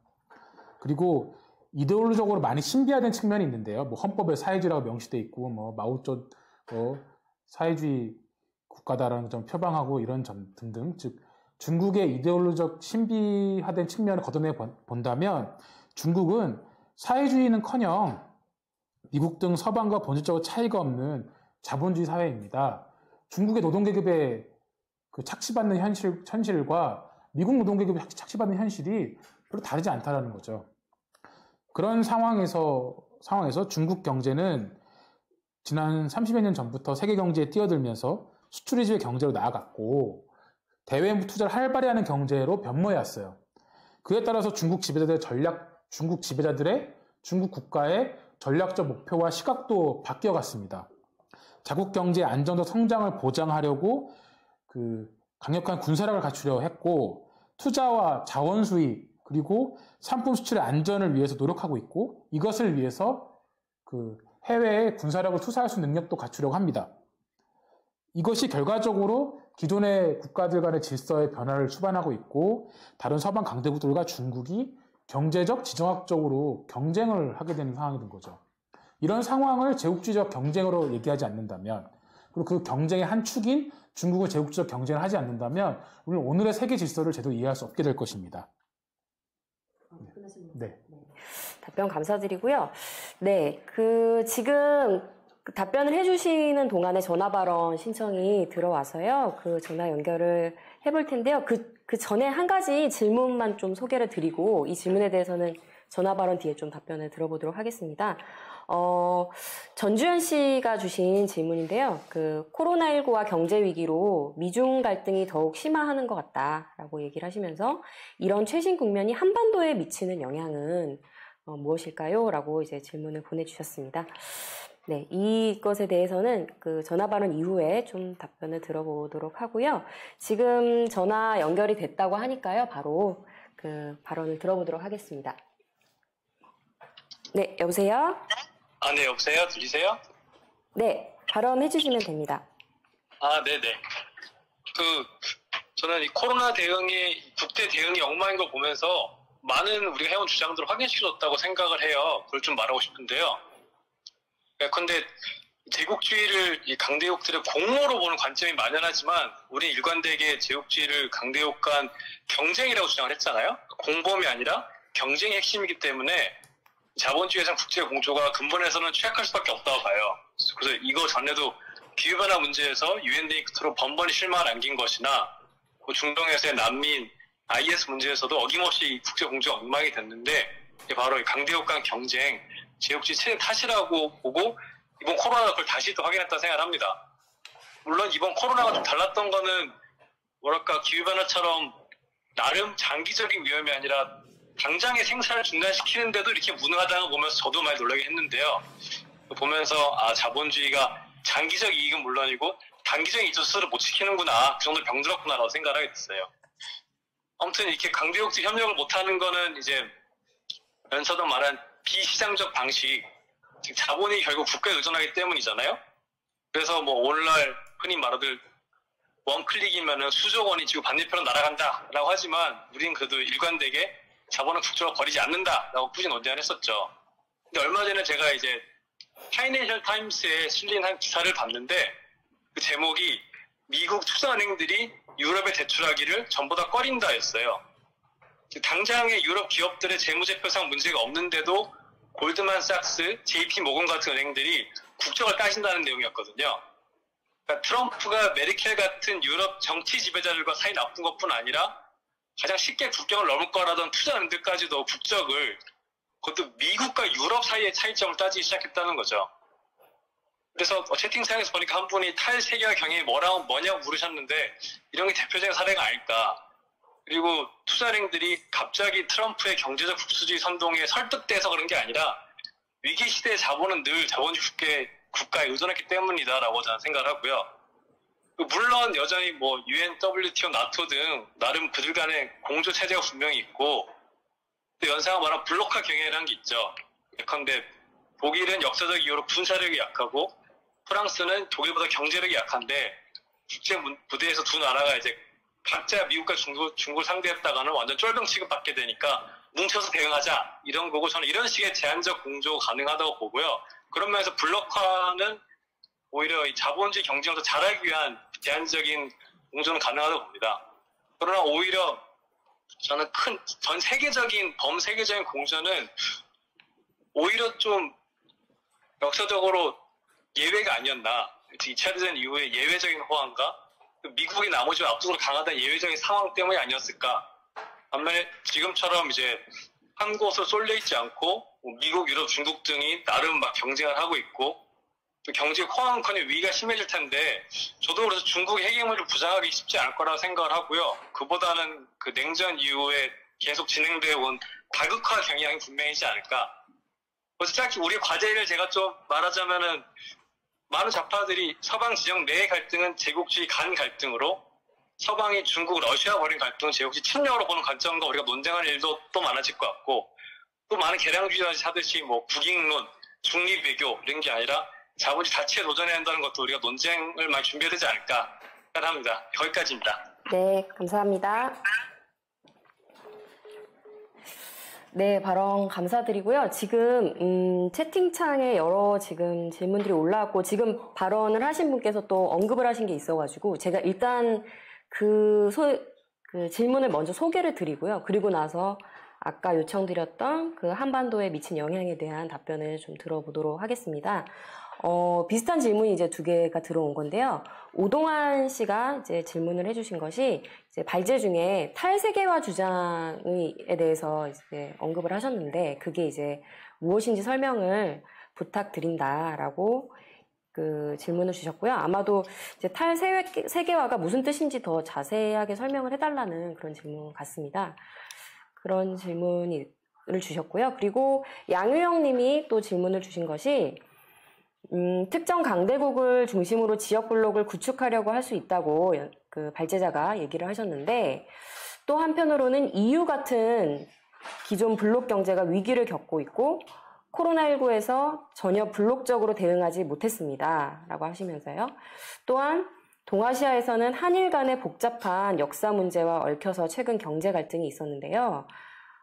그리고 이데올로적으로 많이 신비화된 측면이 있는데요. 뭐 헌법에 사회주의라고 명시되어 있고, 뭐 마오쩌 사회주의 국가다라는 점 표방하고 이런 점 등등, 즉 중국의 이데올로적 신비화된 측면을 걷어내 본다면 중국은 사회주의는커녕 미국 등 서방과 본질적으로 차이가 없는 자본주의 사회입니다. 중국의 노동계급의 그 착취받는 현실과 미국 노동계급이 착취받는 현실이 별로 다르지 않다는 거죠. 그런 상황에서 중국 경제는 지난 30여 년 전부터 세계 경제에 뛰어들면서 수출 위주의 경제로 나아갔고 대외 투자를 활발히 하는 경제로 변모해왔어요. 그에 따라서 중국 지배자들의 중국 국가의 전략적 목표와 시각도 바뀌어갔습니다. 자국 경제의 안정적 성장을 보장하려고 강력한 군사력을 갖추려 했고 투자와 자원 수입 그리고 상품 수출의 안전을 위해서 노력하고 있고 이것을 위해서 해외에 군사력을 투사할 수 있는 능력도 갖추려고 합니다. 이것이 결과적으로 기존의 국가들 간의 질서의 변화를 수반하고 있고 다른 서방 강대국들과 중국이 경제적, 지정학적으로 경쟁을 하게 되는 상황이 된 거죠. 이런 상황을 제국주의적 경쟁으로 얘기하지 않는다면 그리고 그 경쟁의 한 축인 중국은 제국주의적 경쟁을 하지 않는다면 우리는 오늘의 세계 질서를 제대로 이해할 수 없게 될 것입니다.
네. 답변 감사드리고요. 네, 지금 답변을 해주시는 동안에 전화 발언 신청이 들어와서요. 전화 연결을 해볼 텐데요. 그 전에 한 가지 질문만 좀 소개를 드리고 이 질문에 대해서는 전화 발언 뒤에 좀 답변을 들어보도록 하겠습니다. 전주현 씨가 주신 질문인데요. 코로나19와 경제 위기로 미중 갈등이 더욱 심화하는 것 같다라고 얘기를 하시면서 이런 최신 국면이 한반도에 미치는 영향은 무엇일까요? 라고 이제 질문을 보내주셨습니다. 네, 이것에 대해서는 전화 발언 이후에 좀 답변을 들어보도록 하고요. 지금 전화 연결이 됐다고 하니까요. 바로 발언을 들어보도록 하겠습니다. 네, 여보세요?
네, 여보세요? 들리세요?
네, 발언해 주시면 됩니다.
네네. 저는 이 코로나 국대 대응이 엉망인 걸 보면서 많은 우리가 해온 주장들을 확인시켜줬다고 생각을 해요. 그걸 좀 말하고 싶은데요. 근데 제국주의를 이 강대국들의 공모로 보는 관점이 만연하지만 우리 일관되게 제국주의를 강대국 간 경쟁이라고 주장을 했잖아요. 공범이 아니라 경쟁이 핵심이기 때문에 자본주의에서는 국제 공조가 근본에서는 취약할 수밖에 없다고 봐요. 그래서 이거 전에도 기후변화 문제에서 UN 딕트로 번번이 실망을 안긴 것이나 중동에서의 난민, IS 문제에서도 어김없이 국제 공조가 엉망이 됐는데 바로 강대국 간 경쟁, 제국주의 체제 탓이라고 보고 이번 코로나가 그걸 다시 또 확인했다고 생각합니다. 물론 이번 코로나가 좀 달랐던 거는 뭐랄까 기후변화처럼 나름 장기적인 위험이 아니라 당장의 생산을 중단시키는데도 이렇게 무능하다는 거 보면서 저도 많이 놀라게 했는데요. 보면서 자본주의가 장기적 이익은 물론이고 단기적인 이익도 스스로 못 지키는구나, 그 정도로 병들었구나라고 생각을 하게 됐어요. 아무튼 이렇게 강대국들 협력을 못하는 거는 이제 연서도 말한 비시장적 방식, 즉 자본이 결국 국가에 의존하기 때문이잖아요. 그래서 뭐 오늘날 흔히 말하들 원클릭이면은 수조 원이 지구 반대편으로 날아간다라고 하지만 우리는 그래도 일관되게 자본은 국적으로 버리지 않는다라고 꾸준히 논쟁을 했었죠. 근데 얼마 전에 제가 이제 파이낸셜 타임스에 실린 한 기사를 봤는데 그 제목이 미국 투자은행들이 유럽에 대출하기를 전부 다 꺼린다였어요. 당장의 유럽 기업들의 재무제표상 문제가 없는데도 골드만삭스, JP모건 같은 은행들이 국적을 따진다는 내용이었거든요. 그러니까 트럼프가 메르켈 같은 유럽 정치 지배자들과 사이 나쁜 것뿐 아니라 가장 쉽게 국경을 넘을 거라던 투자은행들까지도 국적을, 그것도 미국과 유럽 사이의 차이점을 따지기 시작했다는 거죠. 그래서 채팅창에서 보니까 한 분이 탈세계화 경영이 뭐냐고 물으셨는데 이런 게 대표적인 사례가 아닐까. 그리고 투자은행들이 갑자기 트럼프의 경제적 국수주의 선동에 설득돼서 그런 게 아니라 위기 시대의 자본은 늘 자본주의 국가에 의존했기 때문이다라고 저는 생각을 하고요. 물론 여전히 뭐 UN, WTO, 나토 등 나름 그들 간의 공조 체제가 분명히 있고 또 연상을 말한 블록화 경영이라는 게 있죠. 예컨대 독일은 역사적 이유로 군사력이 약하고 프랑스는 독일보다 경제력이 약한데 국제 무대에서 두 나라가 이제 각자 미국과 중국을 상대했다가는 완전 쫄병 취급받게 되니까 뭉쳐서 대응하자 이런 거고, 저는 이런 식의 제한적 공조가 가능하다고 보고요. 그런 면에서 블록화는 오히려 이 자본주의 경쟁을 더 잘하기 위한 제한적인 공조는 가능하다고 봅니다. 그러나 오히려 저는 큰 전 세계적인 범세계적인 공조는 오히려 좀 역사적으로 예외가 아니었나. 2차 대전 이후에 예외적인 호황과 미국이 나머지와 압도적으로 강하다는 예외적인 상황 때문이 아니었을까. 반면에 지금처럼 이제 한 곳으로 쏠려 있지 않고 미국, 유럽, 중국 등이 나름 막 경쟁을 하고 있고 또 경제 호황커녕 위기가 심해질 텐데 저도 그래서 중국의 핵개발을 부정하기 쉽지 않을 거라고 생각을 하고요. 그보다는 그 냉전 이후에 계속 진행되어 온 다극화 경향이 분명히지 않을까. 그래서 딱히 우리 과제를 제가 좀 말하자면은 많은 좌파들이 서방 지역 내의 갈등은 제국주의 간 갈등으로, 서방이 중국, 러시아 버린 갈등은 제국주의 침략으로 보는 관점과 우리가 논쟁할 일도 또 많아질 것 같고, 또 많은 개량주의 하듯이 뭐 국익론, 중립외교 이런 게 아니라 자본주의 자체에 도전해야 한다는 것도 우리가 논쟁을 많이 준비해야 되지 않을까 생각합니다. 거기까지입니다.
네, 감사합니다. 네, 발언 감사드리고요. 지금 채팅창에 여러 지금 질문들이 올라왔고 지금 발언을 하신 분께서 또 언급을 하신 게 있어가지고 제가 일단 그 질문을 먼저 소개를 드리고요. 그리고 나서 아까 요청드렸던 그 한반도에 미친 영향에 대한 답변을 좀 들어보도록 하겠습니다. 비슷한 질문이 이제 두 개가 들어온 건데요. 오동환 씨가 이제 질문을 해주신 것이 이제 발제 중에 탈세계화 주장에 대해서 이제 언급을 하셨는데 그게 이제 무엇인지 설명을 부탁드린다라고 그 질문을 주셨고요. 아마도 이제 탈세계화가 무슨 뜻인지 더 자세하게 설명을 해달라는 그런 질문 같습니다. 그런 질문을 주셨고요. 그리고 양유영 님이 또 질문을 주신 것이 특정 강대국을 중심으로 지역 블록을 구축하려고 할 수 있다고 그 발제자가 얘기를 하셨는데 또 한편으로는 EU 같은 기존 블록 경제가 위기를 겪고 있고 코로나19에서 전혀 블록적으로 대응하지 못했습니다. 라고 하시면서요. 또한 동아시아에서는 한일 간의 복잡한 역사 문제와 얽혀서 최근 경제 갈등이 있었는데요.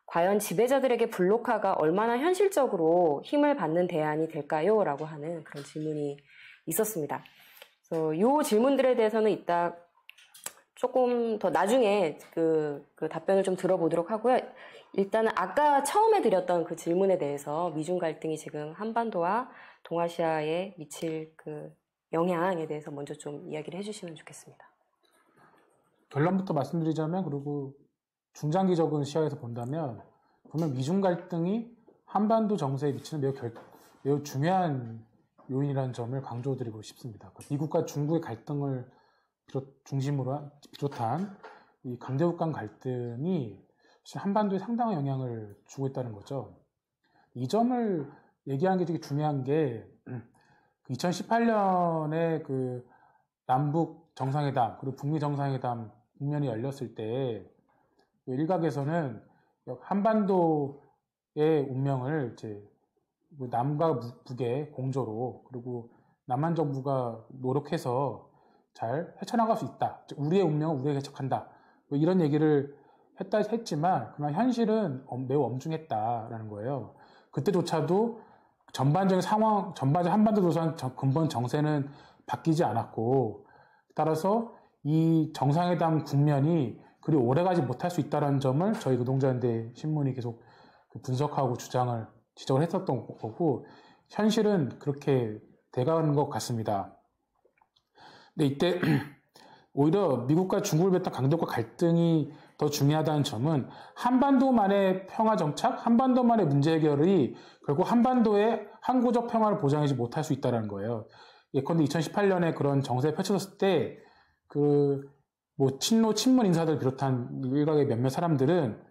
과연 지배자들에게 블록화가 얼마나 현실적으로 힘을 받는 대안이 될까요? 라고 하는 그런 질문이 있었습니다. 그래서 이 질문들에 대해서는 이따 조금 더 나중에 그 답변을 좀 들어보도록 하고요. 일단은 아까 처음에 드렸던 그 질문에 대해서 미중 갈등이 지금 한반도와 동아시아에 미칠 그 영향에 대해서 먼저 좀 이야기를 해주시면 좋겠습니다.
결론부터 말씀드리자면, 그리고 중장기적인 시야에서 본다면 보면 미중 갈등이 한반도 정세에 미치는 매우 중요한 요인이라는 점을 강조드리고 싶습니다. 미국과 중국의 갈등을 중심으로 비롯한 이 강대국 간 갈등이 한반도에 상당한 영향을 주고 있다는 거죠. 이 점을 얘기하는 게 되게 중요한 게 2018년에 그 남북 정상회담 그리고 북미 정상회담 국면이 열렸을 때 일각에서는 한반도의 운명을 이제 남과 북의 공조로 그리고 남한 정부가 노력해서 잘 헤쳐나갈 수 있다. 우리의 운명은 우리에게 해석한다. 이런 얘기를 했지만 그러나 현실은 매우 엄중했다라는 거예요. 그때조차도 전반적인 한반도 조선 근본 정세는 바뀌지 않았고, 따라서 이 정상회담 국면이 그리 오래가지 못할 수 있다는 점을 저희 노동자연대 신문이 계속 분석하고 지적을 했었던 거고, 현실은 그렇게 돼가는 것 같습니다. 근데 이때 오히려 미국과 중국을 비롯한 강대국과 갈등이 더 중요하다는 점은 한반도만의 평화 정착, 한반도만의 문제 해결이 결국 한반도의 항구적 평화를 보장하지 못할 수 있다는 거예요. 예컨대 2018년에 그런 정세가 펼쳐졌을 때 친문 인사들 비롯한 일각의 몇몇 사람들은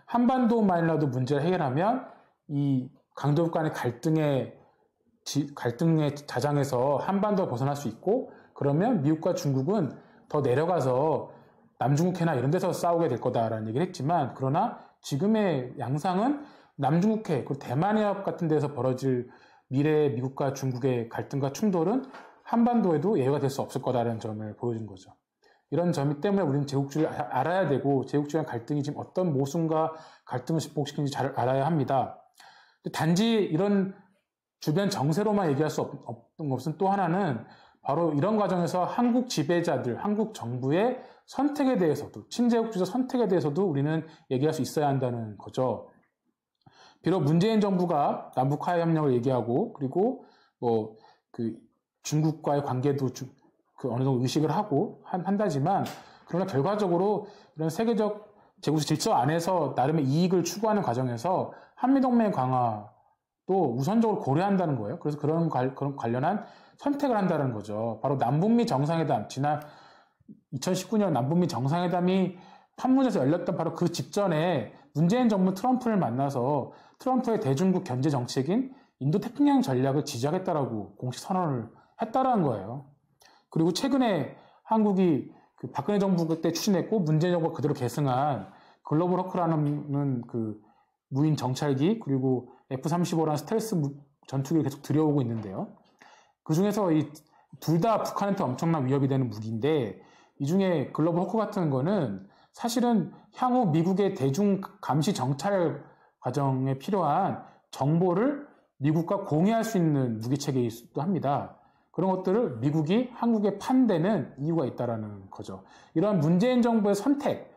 한반도만이라도 문제를 해결하면 이 강대국 간의 갈등의 자장에서 한반도를 벗어날 수 있고, 그러면 미국과 중국은 더 내려가서 남중국해나 이런 데서 싸우게 될 거다라는 얘기를 했지만, 그러나 지금의 양상은 남중국해, 그리고 대만 해협 같은 데서 벌어질 미래의 미국과 중국의 갈등과 충돌은 한반도에도 예외가 될 수 없을 거다라는 점을 보여준 거죠. 이런 점 때문에 우리는 제국주의를 알아야 되고, 제국주의와 갈등이 지금 어떤 모순과 갈등을 극복시키는지 잘 알아야 합니다. 단지 이런 주변 정세로만 얘기할 수 없는 것은 또 하나는 바로 이런 과정에서 한국 지배자들, 한국 정부의 선택에 대해서도, 친제국주의적 선택에 대해서도 우리는 얘기할 수 있어야 한다는 거죠. 비록 문재인 정부가 남북 화해 협력을 얘기하고, 그리고 중국과의 관계도 어느 정도 의식을 하고 한다지만, 그러나 결과적으로 이런 세계적 제국주의 질서 안에서 나름의 이익을 추구하는 과정에서 한미동맹 강화도 우선적으로 고려한다는 거예요. 그래서 그런 관련한 선택을 한다는 거죠. 바로 남북미 정상회담, 지난 2019년 남북미 정상회담이 판문점에서 열렸던 바로 그 직전에 문재인 정부 트럼프를 만나서 트럼프의 대중국 견제 정책인 인도태평양 전략을 지지하겠다라고 공식 선언을 했다라는 거예요. 그리고 최근에 한국이 박근혜 정부 때 추진했고 문재인 정부가 그대로 계승한 글로벌 호크라는 무인 정찰기, 그리고 F-35라는 스텔스 전투기를 계속 들여오고 있는데요. 그 중에서 이 둘 다 북한한테 엄청난 위협이 되는 무기인데, 이 중에 글로벌 호크 같은 거는 사실은 향후 미국의 대중 감시 정찰 과정에 필요한 정보를 미국과 공유할 수 있는 무기체계이기도 합니다. 그런 것들을 미국이 한국에 판대는 이유가 있다라는 거죠. 이러한 문재인 정부의 선택,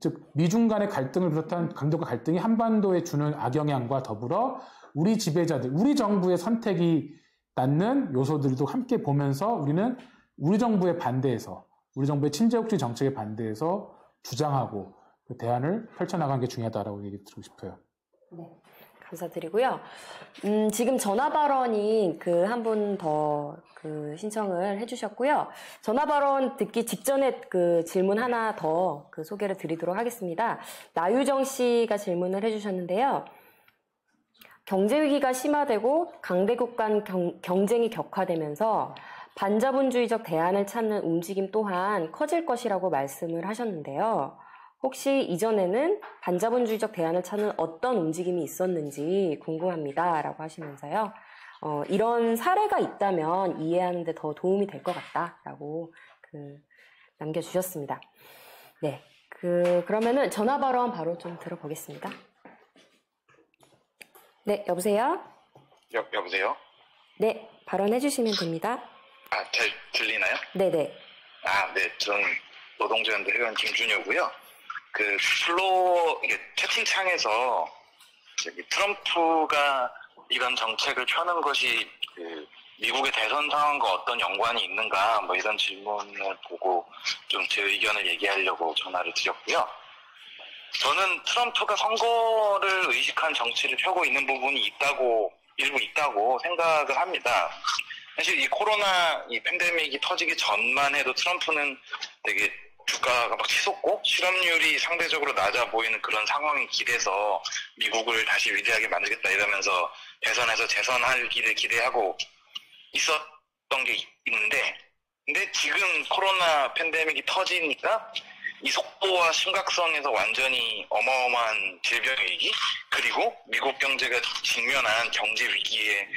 즉 미중 간의 갈등을 비롯한 강대국과 갈등이 한반도에 주는 악영향과 더불어 우리 지배자들, 우리 정부의 선택이 낳는 요소들도 함께 보면서 우리는 우리 정부의 반대에서, 우리 정부의 친제국주의 정책에 반대해서 주장하고 그 대안을 펼쳐나가는 게 중요하다라고 얘기 드리고 싶어요.
네, 감사드리고요. 지금 전화 발언이 한 분 더 신청을 해주셨고요. 전화 발언 듣기 직전에 질문 하나 더 소개를 드리도록 하겠습니다. 나유정 씨가 질문을 해주셨는데요. 경제 위기가 심화되고 강대국 간 경쟁이 격화되면서 반자본주의적 대안을 찾는 움직임 또한 커질 것이라고 말씀을 하셨는데요. 혹시 이전에는 반자본주의적 대안을 찾는 어떤 움직임이 있었는지 궁금합니다. 라고 하시면서요. 이런 사례가 있다면 이해하는 데 더 도움이 될 것 같다. 라고 남겨주셨습니다. 네. 그러면은 전화 발언 바로 좀 들어보겠습니다. 네, 여보세요?
여보세요?
네, 발언해 주시면 됩니다.
잘 들리나요?
네네.
네. 저는 노동조연대 회원 김준효고요. 이게 채팅창에서 트럼프가 이런 정책을 펴는 것이 미국의 대선 상황과 어떤 연관이 있는가 뭐 이런 질문을 보고 좀 제 의견을 얘기하려고 전화를 드렸고요. 저는 트럼프가 선거를 의식한 정치를 펴고 있는 부분이 일부 있다고 생각을 합니다. 사실 이 코로나 이 팬데믹이 터지기 전만 해도 트럼프는 되게 주가가 막 치솟고 실업률이 상대적으로 낮아 보이는 그런 상황이 길해서 미국을 다시 위대하게 만들겠다 이러면서 대선에서 재선하기를 기대하고 있었던 게 있는데, 근데 지금 코로나 팬데믹이 터지니까 이 속도와 심각성에서 완전히 어마어마한 질병 위기, 그리고 미국 경제가 직면한 경제 위기에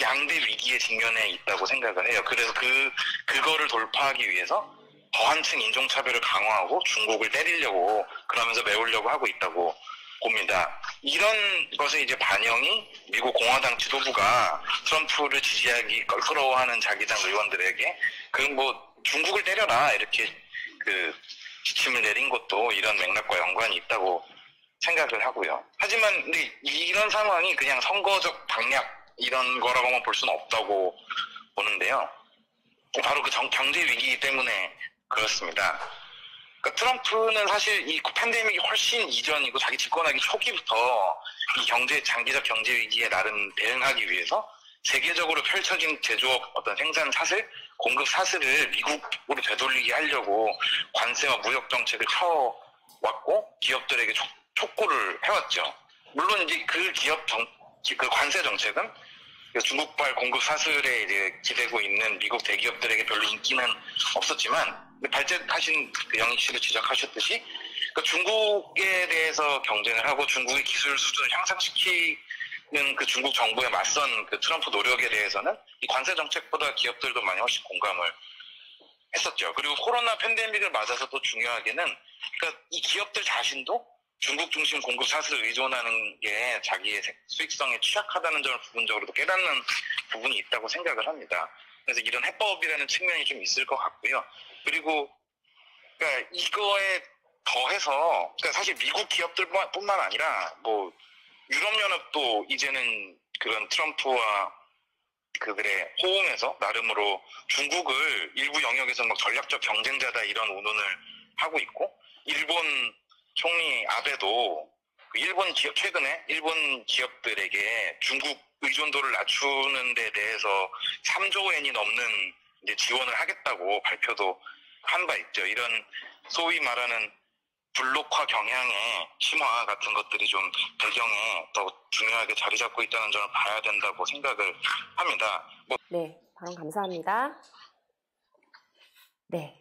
양대 위기에 직면해 있다고 생각을 해요. 그래서 그거를 돌파하기 위해서 더 한층 인종차별을 강화하고 중국을 때리려고 그러면서 메우려고 하고 있다고 봅니다. 이런 것의 이제 반영이 미국 공화당 지도부가 트럼프를 지지하기 껄끄러워하는 자기당 의원들에게 중국을 때려라 이렇게 지침을 내린 것도 이런 맥락과 연관이 있다고 생각을 하고요. 하지만 근데 이런 상황이 그냥 선거적 방략 이런 거라고만 볼 수는 없다고 보는데요. 바로 경제 위기 때문에 그렇습니다. 그러니까 트럼프는 사실 이 팬데믹이 훨씬 이전이고 자기 집권하기 초기부터 이 장기적 경제 위기에 나름 대응하기 위해서 세계적으로 펼쳐진 제조업 어떤 생산 사슬, 공급 사슬을 미국으로 되돌리게 하려고 관세와 무역 정책을 펴왔고 기업들에게 촉구를 해왔죠. 물론 이제 그 관세 정책은 중국발 공급 사슬에 이제 기대고 있는 미국 대기업들에게 별로 인기는 없었지만 발제하신 영익 씨도 지적하셨듯이 중국에 대해서 경쟁을 하고 중국의 기술 수준을 향상시키는 중국 정부에 맞선 트럼프 노력에 대해서는 이 관세 정책보다 기업들도 많이 훨씬 공감을 했었죠. 그리고 코로나 팬데믹을 맞아서 또 중요하게는 이 기업들 자신도 중국 중심 공급 사슬을 의존하는 게 자기의 수익성에 취약하다는 점을 부분적으로도 깨닫는 부분이 있다고 생각을 합니다. 그래서 이런 해법이라는 측면이 좀 있을 것 같고요. 그리고 이거에 더해서 사실 미국 기업들뿐만 아니라 유럽연합도 이제는 그런 트럼프와 그들의 호응해서 나름으로 중국을 일부 영역에서 전략적 경쟁자다 이런 운운을 하고 있고, 일본 총리 아베도 최근에 일본 기업들에게 중국 의존도를 낮추는 데 대해서 3조 엔이 넘는 이제 지원을 하겠다고 발표도 한 바 있죠. 이런 소위 말하는 블록화 경향의 심화 같은 것들이 좀 배경에 더 중요하게 자리 잡고 있다는 점을 봐야 된다고 생각을 합니다.
네, 발언 감사합니다. 네.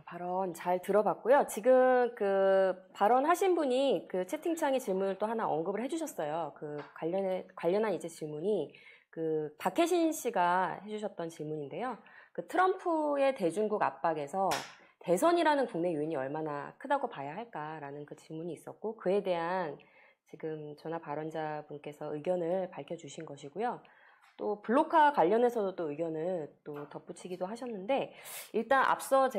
발언 잘 들어봤고요. 지금 발언하신 분이 채팅창에 질문을 또 하나 언급을 해주셨어요. 관련한 이제 질문이 박혜신 씨가 해주셨던 질문인데요. 트럼프의 대중국 압박에서 대선이라는 국내 요인이 얼마나 크다고 봐야 할까라는 질문이 있었고, 그에 대한 지금 전화 발언자분께서 의견을 밝혀주신 것이고요. 또 블록화 관련해서도 또 의견을 또 덧붙이기도 하셨는데, 일단 앞서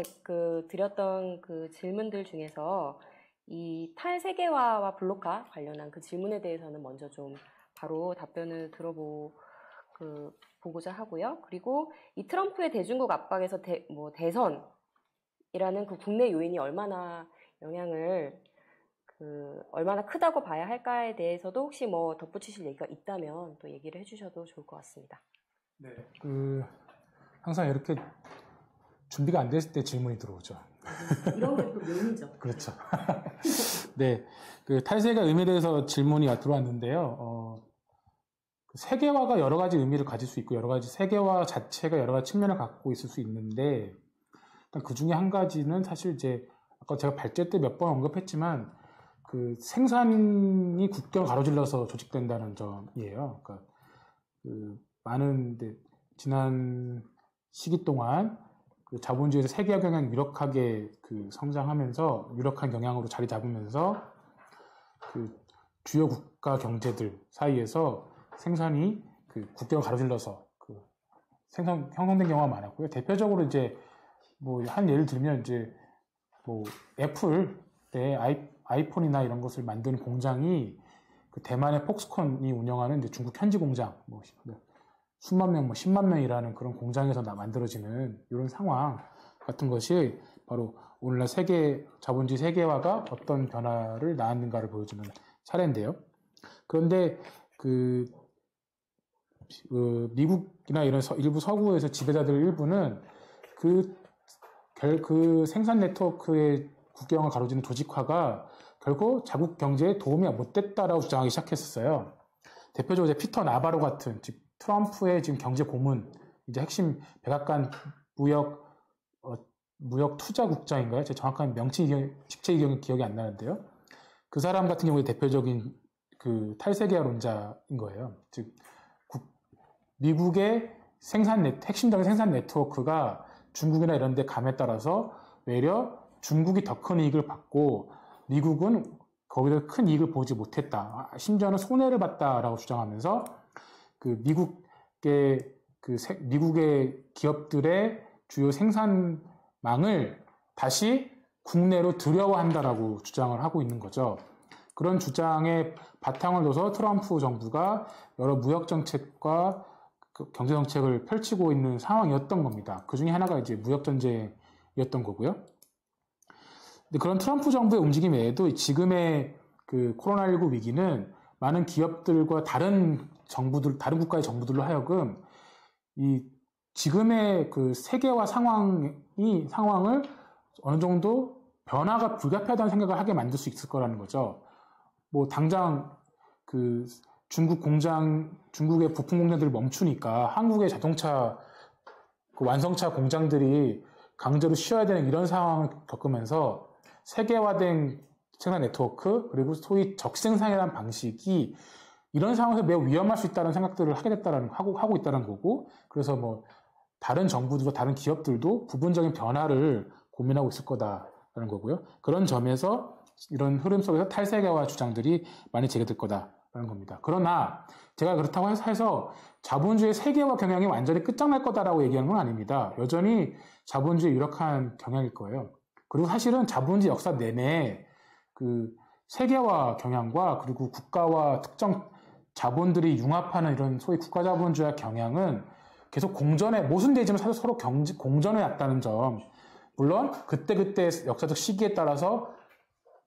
드렸던 질문들 중에서 이 탈세계화와 블록화 관련한 질문에 대해서는 먼저 좀 바로 답변을 보고자 하고요. 그리고 이 트럼프의 대중국 압박에서 대선이라는 국내 요인이 얼마나 영향을 얼마나 크다고 봐야 할까에 대해서도 혹시 덧붙이실 얘기가 있다면 또 얘기를 해주셔도 좋을 것 같습니다.
네. 항상 이렇게 준비가 안 됐을 때 질문이 들어오죠.
이런 게 또 묘미죠.
그렇죠. 네. 탈세계 의미에 대해서 질문이 들어왔는데요. 세계화가 여러 가지 의미를 가질 수 있고, 여러 가지 세계화 자체가 여러 가지 측면을 갖고 있을 수 있는데, 그 중에 한 가지는 사실 이제 아까 제가 발제 때 몇 번 언급했지만 생산이 국경을 가로질러서 조직된다는 점이에요. 그러니까 많은 지난 시기 동안 자본주의에서 세계화 경향이 유력하게 성장하면서 유력한 경향으로 자리 잡으면서 주요 국가 경제들 사이에서 생산이 국경을 가로질러서 형성된 경우가 많았고요. 대표적으로 이제 뭐 한 예를 들면 이제 뭐 애플의 아이폰이나 이런 것을 만드는 공장이 그 대만의 폭스콘이 운영하는 이제 중국 현지 공장 뭐 수만 명, 뭐 10만 명이라는 그런 공장에서 만들어지는 이런 상황 같은 것이 바로 오늘날 자본주의 세계화가 어떤 변화를 낳았는가를 보여주는 사례인데요. 그런데 미국이나 이런 일부 서구에서 지배자들 일부는 그 생산 네트워크의 국경을 가로지는 조직화가 결코 자국 경제에 도움이 못 됐다라고 주장하기 시작했었어요. 대표적으로 이제 피터 나바로 같은 즉 트럼프의 지금 경제 고문, 이제 핵심 백악관 무역 투자국장인가요? 제 정확한 직책 이경이 기억이 안 나는데요. 그 사람 같은 경우에 대표적인 그 탈세계화론자인 거예요. 즉 미국의 핵심적인 생산 네트워크가 중국이나 이런 데 감에 따라서 외려 중국이 더 큰 이익을 받고 미국은 거기서 큰 이익을 보지 못했다. 심지어는 손해를 봤다라고 주장하면서 미국의 기업들의 주요 생산망을 다시 국내로 들여와한다라고 주장을 하고 있는 거죠. 그런 주장에 바탕을 둬서 트럼프 정부가 여러 무역 정책과 경제 정책을 펼치고 있는 상황이었던 겁니다. 그 중에 하나가 이제 무역 전쟁이었던 거고요. 근데 그런 트럼프 정부의 움직임 외에도 지금의 그 코로나19 위기는 많은 기업들과 다른 국가의 정부들로 하여금 이 지금의 그 세계화 상황을 어느 정도 변화가 불가피하다는 생각을 하게 만들 수 있을 거라는 거죠. 뭐 당장 그 중국의 부품 공장들을 멈추니까 한국의 자동차 완성차 공장들이 강제로 쉬어야 되는 이런 상황을 겪으면서 세계화된 생산 네트워크 그리고 소위 적생산이라는 방식이 이런 상황에서 매우 위험할 수 있다는 생각들을 하고 있다는 거고, 그래서 뭐 다른 정부들과 다른 기업들도 부분적인 변화를 고민하고 있을 거다라는 거고요. 그런 점에서 이런 흐름 속에서 탈세계화 주장들이 많이 제기될 거다라는 겁니다. 그러나 제가 그렇다고 해서 자본주의 세계화 경향이 완전히 끝장날 거다라고 얘기하는 건 아닙니다. 여전히 자본주의 유력한 경향일 거예요. 그리고 사실은 자본주의 역사 내내 그 세계화 경향과 그리고 국가와 특정 자본들이 융합하는 이런 소위 국가자본주의 경향은 계속 모순되지만 서로 공존해 왔다는 점. 물론 그때 역사적 시기에 따라서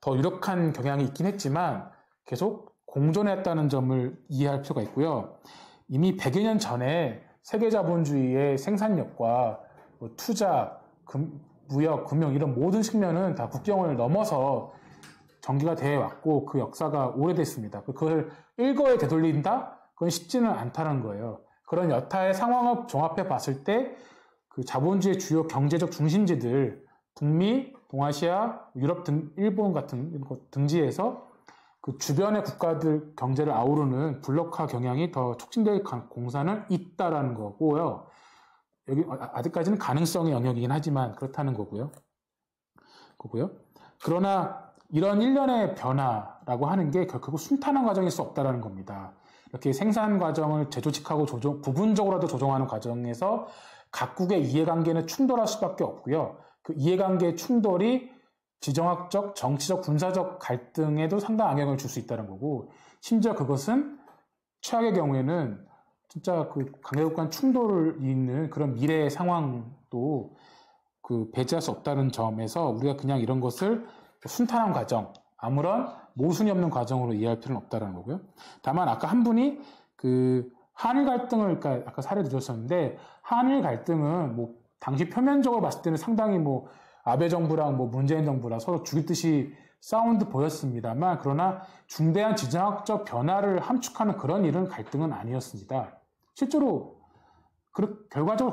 더 유력한 경향이 있긴 했지만 계속 공존해 왔다는 점을 이해할 필요가 있고요. 이미 100여 년 전에 세계자본주의의 생산력과 뭐 투자, 무역, 금융 이런 모든 측면은 다 국경을 넘어서 전개가 되어 왔고 그 역사가 오래됐습니다. 그걸 일거에 되돌린다? 그건 쉽지는 않다는 거예요. 그런 여타의 상황을 종합해 봤을 때 그 자본주의 주요 경제적 중심지들, 북미, 동아시아, 유럽 등 일본 같은 등지에서 그 주변의 국가들 경제를 아우르는 블록화 경향이 더 촉진될 공산은 있다라는 거고요. 여기 아직까지는 가능성의 영역이긴 하지만 그렇다는 거고요. 그러나 이런 일련의 변화라고 하는 게 결코 순탄한 과정일 수 없다라는 겁니다. 이렇게 생산 과정을 재조직하고 부분적으로라도 조정하는 과정에서 각국의 이해관계는 충돌할 수밖에 없고요. 그 이해관계의 충돌이 지정학적, 정치적, 군사적 갈등에도 상당한 영향을 줄 수 있다는 거고, 심지어 그것은 최악의 경우에는 진짜 그 강대국 간 충돌이 있는 그런 미래의 상황도 배제할 수 없다는 점에서 우리가 그냥 이런 것을 순탄한 과정, 아무런 모순이 없는 과정으로 이해할 필요는 없다는 거고요. 다만 아까 한 분이 한일 갈등을 아까 사례 드렸었는데, 한일 갈등은 뭐 당시 표면적으로 봤을 때는 상당히 뭐 아베 정부랑 뭐 문재인 정부랑 서로 죽일 듯이 싸운 듯 보였습니다만, 그러나 중대한 지정학적 변화를 함축하는 그런 갈등은 아니었습니다. 실제로 결과적으로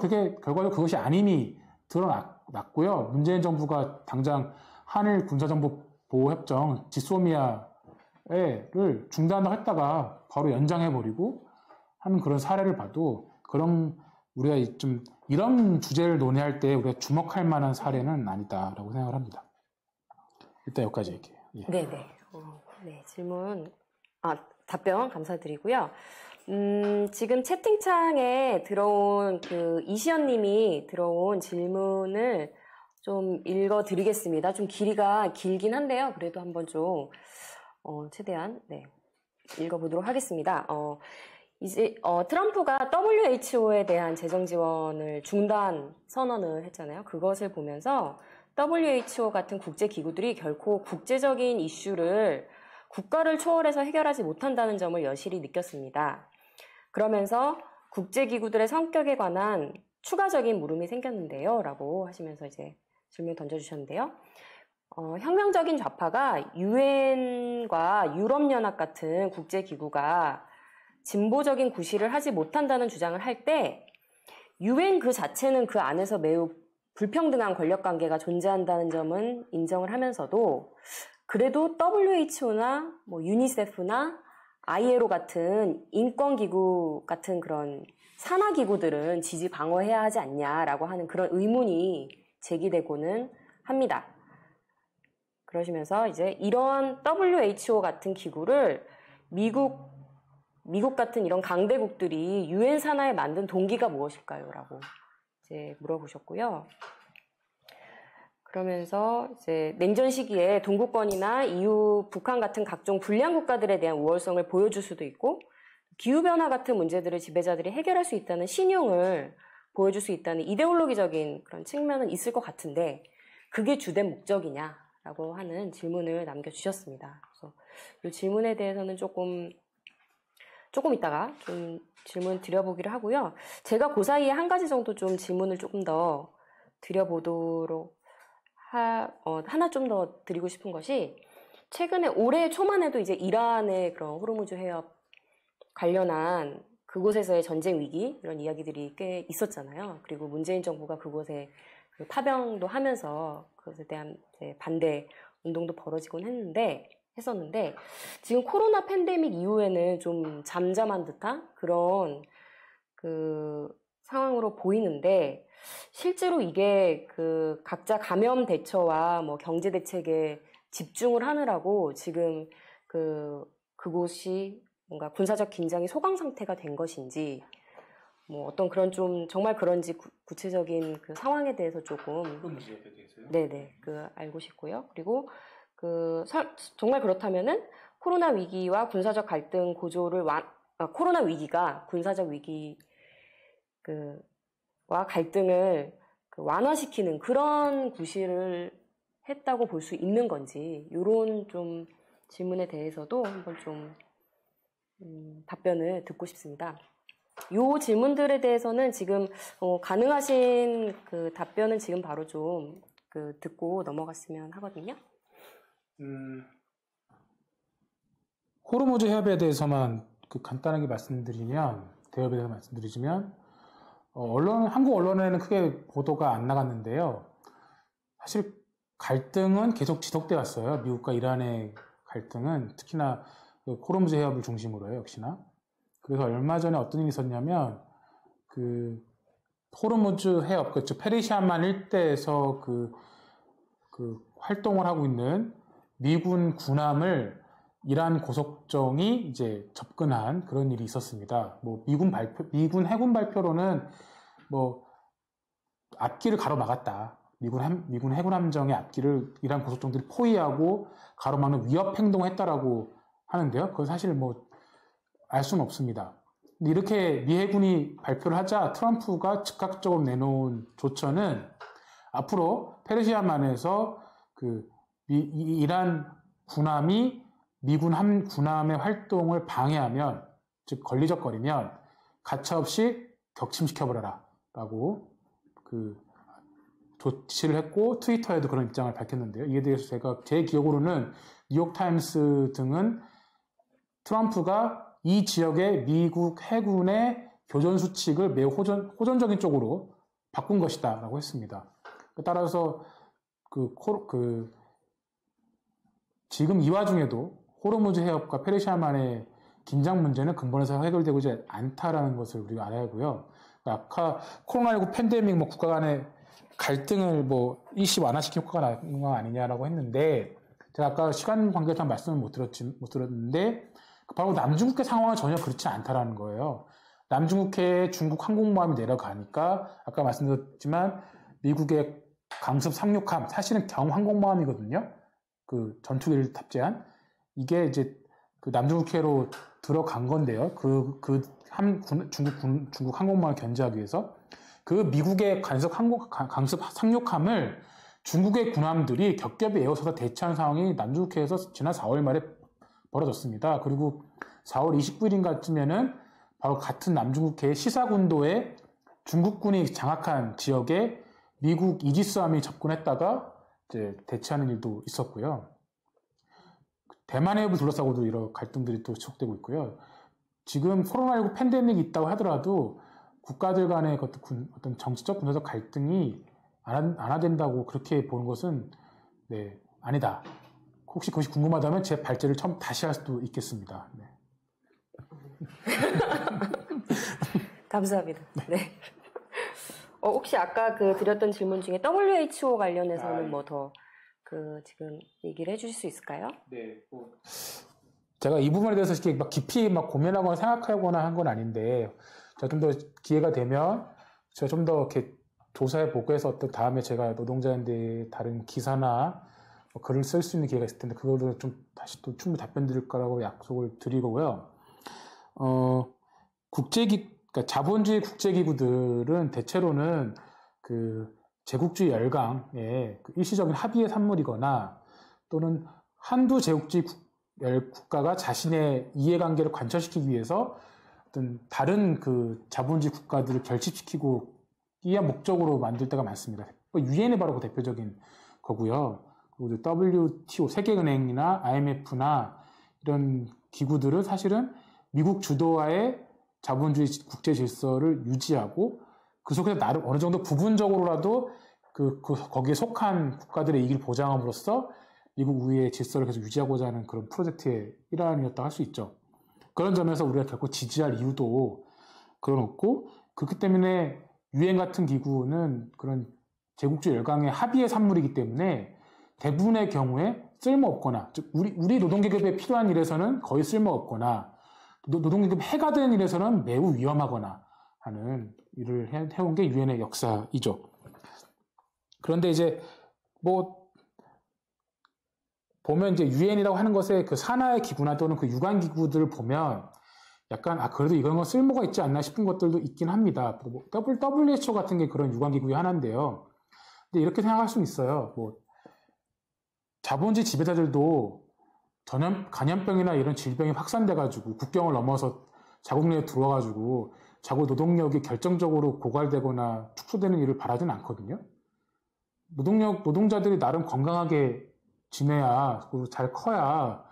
그것이 아님이 드러났고요. 문재인 정부가 당장 한일 군사정보보호협정 지소미아를 중단을 했다가 바로 연장해버리고 하는 그런 사례를 봐도 우리가 좀 이런 주제를 논의할 때 우리가 주목할 만한 사례는 아니다라고 생각을 합니다. 일단 여기까지 얘기해요. 예.
네네. 답변 감사드리고요. 지금 채팅창에 들어온 그 이시연 님이 들어온 질문을 좀 읽어드리겠습니다. 좀 길이가 길긴 한데요. 그래도 한번 좀, 최대한, 네, 읽어보도록 하겠습니다. 이제, 트럼프가 WHO에 대한 재정 지원을 중단 선언을 했잖아요. 그것을 보면서 WHO 같은 국제기구들이 결코 국제적인 이슈를 국가를 초월해서 해결하지 못한다는 점을 여실히 느꼈습니다. 그러면서 국제기구들의 성격에 관한 추가적인 물음이 생겼는데요. 라고 하시면서 이제 질문 던져주셨는데요. 혁명적인 좌파가 유엔과 유럽연합 같은 국제기구가 진보적인 구실을 하지 못한다는 주장을 할 때 유엔 그 자체는 그 안에서 매우 불평등한 권력관계가 존재한다는 점은 인정을 하면서도 그래도 WHO나 뭐 유니세프나 ILO 같은 인권기구 같은 그런 산하기구들은 지지 방어해야 하지 않냐라고 하는 그런 의문이 제기되고는 합니다. 그러시면서 이제 이런 WHO 같은 기구를 미국 같은 이런 강대국들이 유엔 산하에 만든 동기가 무엇일까요? 라고 이제 물어보셨고요. 그러면서 이제 냉전 시기에 동구권이나 EU, 북한 같은 각종 불량 국가들에 대한 우월성을 보여줄 수도 있고 기후변화 같은 문제들을 지배자들이 해결할 수 있다는 신용을 보여줄 수 있다는 이데올로기적인 그런 측면은 있을 것 같은데 그게 주된 목적이냐라고 하는 질문을 남겨주셨습니다. 그래서 이 질문에 대해서는 조금 이따가 좀 질문 드려보기를 하고요. 제가 그 사이에 한 가지 정도 좀 질문을 조금 더 드려보도록 하나 좀 더 드리고 싶은 것이 최근에 올해 초만 해도 이제 이란의 그런 호르무즈 해협 관련한 그곳에서의 전쟁 위기 이런 이야기들이 꽤 있었잖아요. 그리고 문재인 정부가 그곳에 그 파병도 하면서 그것에 대한 이제 반대 운동도 벌어지곤 했었는데 지금 코로나 팬데믹 이후에는 좀 잠잠한 듯한 그런 그 상황으로 보이는데 실제로 이게 그 각자 감염 대처와 뭐 경제 대책에 집중을 하느라고 지금 그곳이 뭔가 군사적 긴장이 소강 상태가 된 것인지 뭐 어떤 그런 좀 정말 그런지 구체적인 그 상황에 대해서 조금 네네 알고 싶고요. 그리고 정말 그렇다면은 코로나 위기와 군사적 갈등 고조를 코로나 위기가 군사적 위기 와 갈등을 완화시키는 그런 구실을 했다고 볼 수 있는 건지 이런 좀 질문에 대해서도 한번 좀 답변을 듣고 싶습니다. 이 질문들에 대해서는 지금 가능하신 그 답변은 지금 바로 좀 듣고 넘어갔으면 하거든요.
호르무즈 해협에 대해서만 간단하게 대협에 대해서 말씀드리자면 한국 언론에는 크게 보도가 안 나갔는데요. 사실 갈등은 계속 지속돼 왔어요. 미국과 이란의 갈등은 특히나 호르무즈 해협을 중심으로요, 역시나. 그래서 얼마 전에 어떤 일이 있었냐면 호르무즈 해협, 즉 페르시아만 일대에서 활동을 하고 있는 미군 군함을 이란 고속정이 이제 접근한 그런 일이 있었습니다. 뭐 미군 해군 발표로는 뭐 앞길을 가로막았다. 미군 해군 함정의 앞길을 이란 고속정들이 포위하고 가로막는 위협 행동을 했다라고 하는데요. 그건 사실 뭐 알 수는 없습니다. 근데 이렇게 미 해군이 발표를 하자 트럼프가 즉각적으로 내놓은 조처는 앞으로 페르시아만에서 이란 군함이 미군 군함의 활동을 방해하면, 즉 걸리적거리면 가차없이 격침시켜버려라 라고 조치를 했고 트위터에도 그런 입장을 밝혔는데요. 이에 대해서 제 기억으로는 뉴욕타임스 등은 트럼프가 이 지역의 미국 해군의 교전 수칙을 매우 호전적인 쪽으로 바꾼 것이다 라고 했습니다. 따라서 지금 이 와중에도 호르무즈 해협과 페르시아만의 긴장 문제는 근본에서 해결되지 않다라는 것을 우리가 알아야 하고요. 아까 코로나19 팬데믹 국가 간의 갈등을 일시 완화시킨 효과가 나는 거 아니냐라고 했는데 제가 아까 시간 관계상 말씀을 못 들었는데 바로 남중국해 상황은 전혀 그렇지 않다라는 거예요. 남중국해에 중국 항공모함이 내려가니까 아까 말씀드렸지만 미국의 강습 상륙함 사실은 경항공모함이거든요. 그 전투기를 탑재한 이게 이제 그 남중국해로 들어간 건데요. 중국 항공모함을 견제하기 위해서 그 미국의 강습 상륙함을 중국의 군함들이 겹겹이 에워서서 대치하는 상황이 남중국해에서 지난 4월 말에 벌어졌습니다. 그리고 4월 29일인가쯤에는 바로 같은 남중국해의 시사군도에 중국군이 장악한 지역에 미국 이지스함이 접근했다가 이제 대치하는 일도 있었고요. 대만 해협을 둘러싸고도 이런 갈등들이 또 지속되고 있고요. 지금 코로나19 팬데믹이 있다고 하더라도 국가들 간의 어떤 정치적 군사적 갈등이 완화된다고 그렇게 보는 것은 네, 아니다. 혹시 그것이 궁금하다면 제 발제를 처음 다시 할 수도 있겠습니다. 네.
감사합니다. 네. 혹시 아까 그 드렸던 질문 중에 WHO 관련해서는 뭐 더 지금 얘기를 해주실 수 있을까요?
네. 제가 이 부분에 대해서 이렇게 막 깊이 막 고민하거나 생각하거나 한 건 아닌데, 제가 좀 더 기회가 되면 제가 좀 더 이렇게 조사해 보고 해서 또 다음에 제가 노동자인데 다른 기사나 뭐 글을 쓸 수 있는 기회가 있을 텐데 그거를 좀 다시 또 충분히 답변 드릴 거라고 약속을 드리고요. 그러니까 자본주의 국제기구들은 대체로는 그 제국주의 열강의 그 일시적인 합의의 산물이거나 또는 한두 제국주의 국가가 자신의 이해관계를 관철시키기 위해서 어떤 다른 그 자본주의 국가들을 결집시키고 이한 목적으로 만들 때가 많습니다. 유엔이 바로 그 대표적인 거고요. 그리고 WTO, 세계은행이나 IMF나 이런 기구들은 사실은 미국 주도하에 자본주의 국제 질서를 유지하고 그 속에서 나름 어느 정도 부분적으로라도 거기에 속한 국가들의 이익을 보장함으로써 미국 우위의 질서를 계속 유지하고자 하는 그런 프로젝트의 일환이었다 할 수 있죠. 그런 점에서 우리가 결코 지지할 이유도 그런 없고, 그렇기 때문에 유엔 같은 기구는 그런 제국주의 열강의 합의의 산물이기 때문에 대부분의 경우에 쓸모없거나, 즉 우리 노동계급에 필요한 일에서는 거의 쓸모없거나, 노동계급 해가 되는 일에서는 매우 위험하거나 하는 일을 해온 게 유엔의 역사이죠. 그런데 이제 보면 이제 유엔이라고 하는 것의 그 산하의 기구나 또는 그 유관 기구들을 보면 약간 그래도 이런 건 쓸모가 있지 않나 싶은 것들도 있긴 합니다. WHO 같은 게 그런 유관 기구의 하나인데요. 근데 이렇게 생각할 수는 있어요. 자본주의 지배자들도 간염병이나 이런 질병이 확산돼가지고 국경을 넘어서 자국 내에 들어와가지고 자국 노동력이 결정적으로 고갈되거나 축소되는 일을 바라지는 않거든요. 노동자들이 나름 건강하게 지내야, 그리고 잘 커야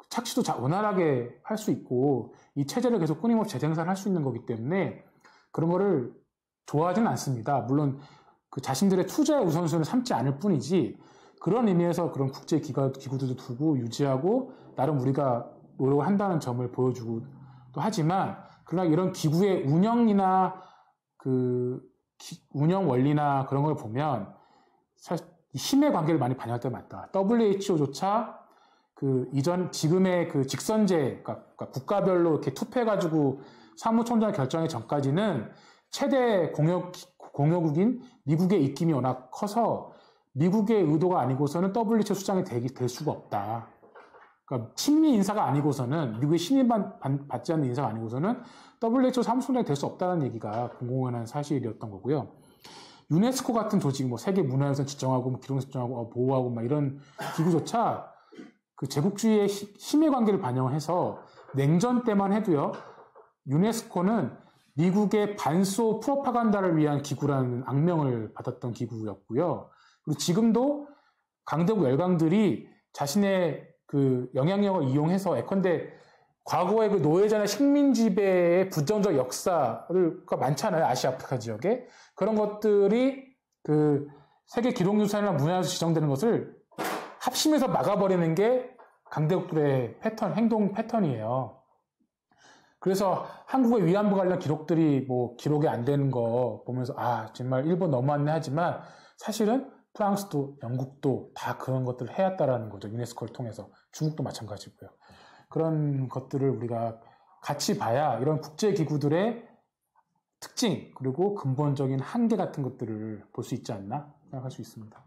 착취도 원활하게 할 수 있고 이 체제를 계속 끊임없이 재생산할 수 있는 거기 때문에 그런 거를 좋아하지는 않습니다. 물론 그 자신들의 투자의 우선순위를 삼지 않을 뿐이지, 그런 의미에서 그런 국제 기구들도 두고 유지하고 나름 우리가 노력을 한다는 점을 보여주고 또 하지만, 그러나 이런 기구의 운영이나 운영 원리나 그런 걸 보면 사실 힘의 관계를 많이 반영할 때가 많다. WHO조차 지금의 그 직선제, 그러니까 국가별로 이렇게 투표해가지고 사무총장 결정의 전까지는 최대 공여국인 미국의 입김이 워낙 커서 미국의 의도가 아니고서는 WHO 수장이 될 수가 없다. 그러니까 친미 인사가 아니고서는, 미국의 신임받지 않는 인사가 아니고서는 WHO 사무총장이 될 수 없다는 얘기가 공공연한 사실이었던 거고요. 유네스코 같은 조직, 세계 문화유산 지정하고 기록유산 지정하고 보호하고 이런 기구조차 그 제국주의의 힘의 관계를 반영해서 냉전 때만 해도요, 유네스코는 미국의 반소 프로파간다를 위한 기구라는 악명을 받았던 기구였고요. 그리고 지금도 강대국 열강들이 자신의 그 영향력을 이용해서 예컨대 과거의 그 노예자나 식민 지배의 부정적 역사가 많잖아요. 아시아 아프리카 지역에. 그런 것들이 그 세계 기록유산이나 문화유산으로 지정되는 것을 합심해서 막아버리는 게 강대국들의 행동 패턴이에요. 그래서 한국의 위안부 관련 기록들이 기록이 안 되는 거 보면서 정말 일본 너무했네 하지만 사실은 프랑스도 영국도 다 그런 것들을 해왔다라는 거죠. 유네스코를 통해서. 중국도 마찬가지고요. 그런 것들을 우리가 같이 봐야 이런 국제기구들의 특징 그리고 근본적인 한계 같은 것들을 볼 수 있지 않나 생각할 수 있습니다.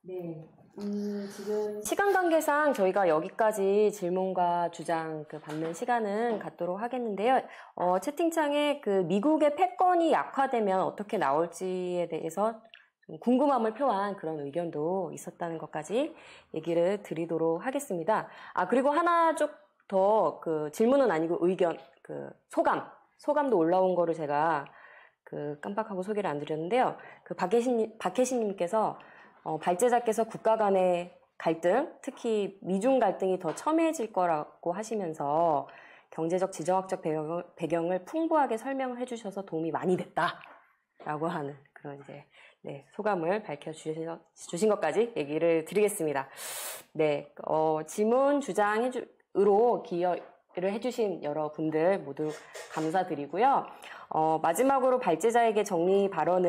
네. 지금 시간 관계상 저희가 여기까지 질문과 주장 받는 시간은 갖도록 하겠는데요. 채팅창에 미국의 패권이 약화되면 어떻게 나올지에 대해서 좀 궁금함을 표한 그런 의견도 있었다는 것까지 얘기를 드리도록 하겠습니다. 그리고 하나 좀 더 질문은 아니고 의견, 소감도 올라온 거를 제가 깜빡하고 소개를 안 드렸는데요. 박혜신님께서 발제자께서 국가 간의 갈등, 특히 미중 갈등이 더 첨예해질 거라고 하시면서 경제적, 지정학적 배경을 풍부하게 설명을 해주셔서 도움이 많이 됐다라고 하는 그런 소감을 밝혀주신 것까지 얘기를 드리겠습니다. 네, 질문, 주장으로 기여를 해주신 여러분들 모두 감사드리고요. 마지막으로 발제자에게 정리 발언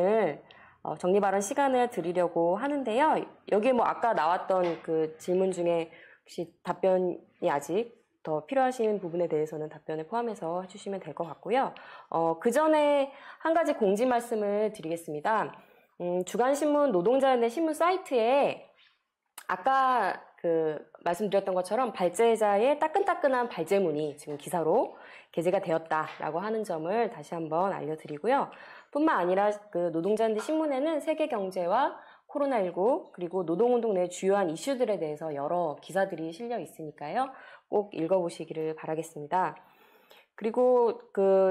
시간을 드리려고 하는데요. 여기 아까 나왔던 질문 중에 혹시 답변이 아직 더 필요하신 부분에 대해서는 답변을 포함해서 해주시면 될 것 같고요. 그 전에 한 가지 공지 말씀을 드리겠습니다. 주간신문 노동자연대 신문 사이트에 아까 말씀드렸던 것처럼 발제자의 따끈따끈한 발제문이 지금 기사로 게재가 되었다라고 하는 점을 다시 한번 알려드리고요. 뿐만 아니라 노동자연대 신문에는 세계 경제와 코로나19 그리고 노동운동 내 주요한 이슈들에 대해서 여러 기사들이 실려 있으니까요. 꼭 읽어보시기를 바라겠습니다. 그리고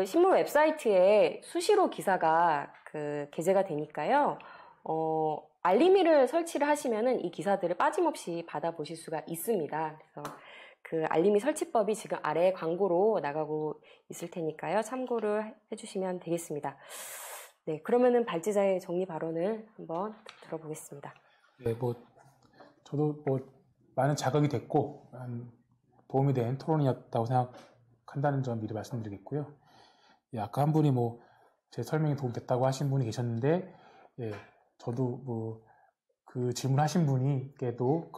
신문 웹사이트에 수시로 기사가 게재가 되니까요. 알림이를 설치를 하시면은 이 기사들을 빠짐없이 받아보실 수가 있습니다. 그래서 알림이 설치법이 지금 아래에 광고로 나가고 있을 테니까요. 참고를 해주시면 되겠습니다. 네, 그러면은 발제자의 정리 발언을 한번 들어보겠습니다.
네, 저도 많은 자극이 됐고, 도움이 된 토론이었다고 생각한다는 점 미리 말씀드리겠고요. 예, 아까 한 분이 제 설명이 도움됐다고 하신 분이 계셨는데, 예, 저도 그 질문하신 분께도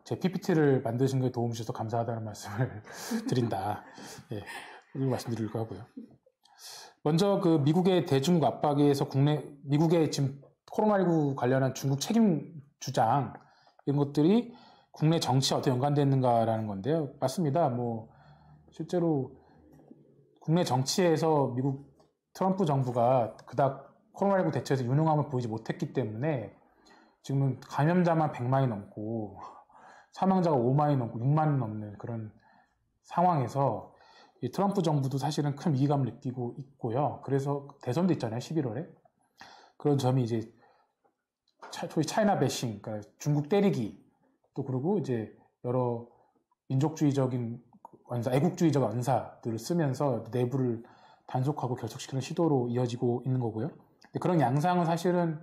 제 PPT를 만드신 거에 도움 주셔서 감사하다는 말씀을 드린다. 예, 그리고 말씀드리려고 하고요. 먼저 미국의 대중국 압박에 의해서 미국의 지금 코로나19 관련한 중국 책임 주장 이런 것들이 국내 정치에 어떻게 연관되는가라는 건데요. 맞습니다. 실제로 국내 정치에서 미국 트럼프 정부가 그닥 코로나19 대처에서 유능함을 보이지 못했기 때문에 지금은 감염자만 100만이 넘고 사망자가 5만이 넘고 6만이 넘는 그런 상황에서 이 트럼프 정부도 사실은 큰 위기감을 느끼고 있고요. 그래서 대선도 있잖아요. 11월에. 그런 점이 이제 소위 차이나 배싱, 그러니까 중국 때리기 또 그리고 이제 여러 민족주의적인 애국주의적 언사들을 쓰면서 내부를 단속하고 결속시키는 시도로 이어지고 있는 거고요. 그런 양상은 사실은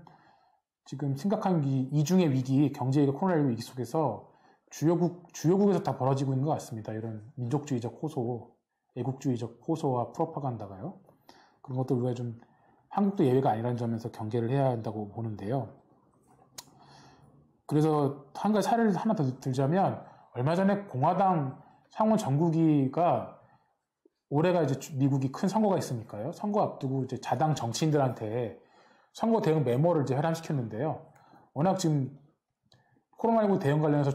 지금 심각한 이중의 위기, 경제위기, 코로나19 위기 속에서 주요국에서 다 벌어지고 있는 것 같습니다. 이런 민족주의적 호소, 애국주의적 호소와 프로파간다가요. 그런 것도 우리가 좀 한국도 예외가 아니라는 점에서 경계를 해야 한다고 보는데요. 그래서 한 가지 사례를 하나 더 들자면 얼마 전에 공화당 상원 정국위가 올해가 이제 미국이 큰 선거가 있으니까요. 선거 앞두고 이제 자당 정치인들한테 선거 대응 메모를 이제 회람시켰는데요. 워낙 지금 코로나19 대응 관련해서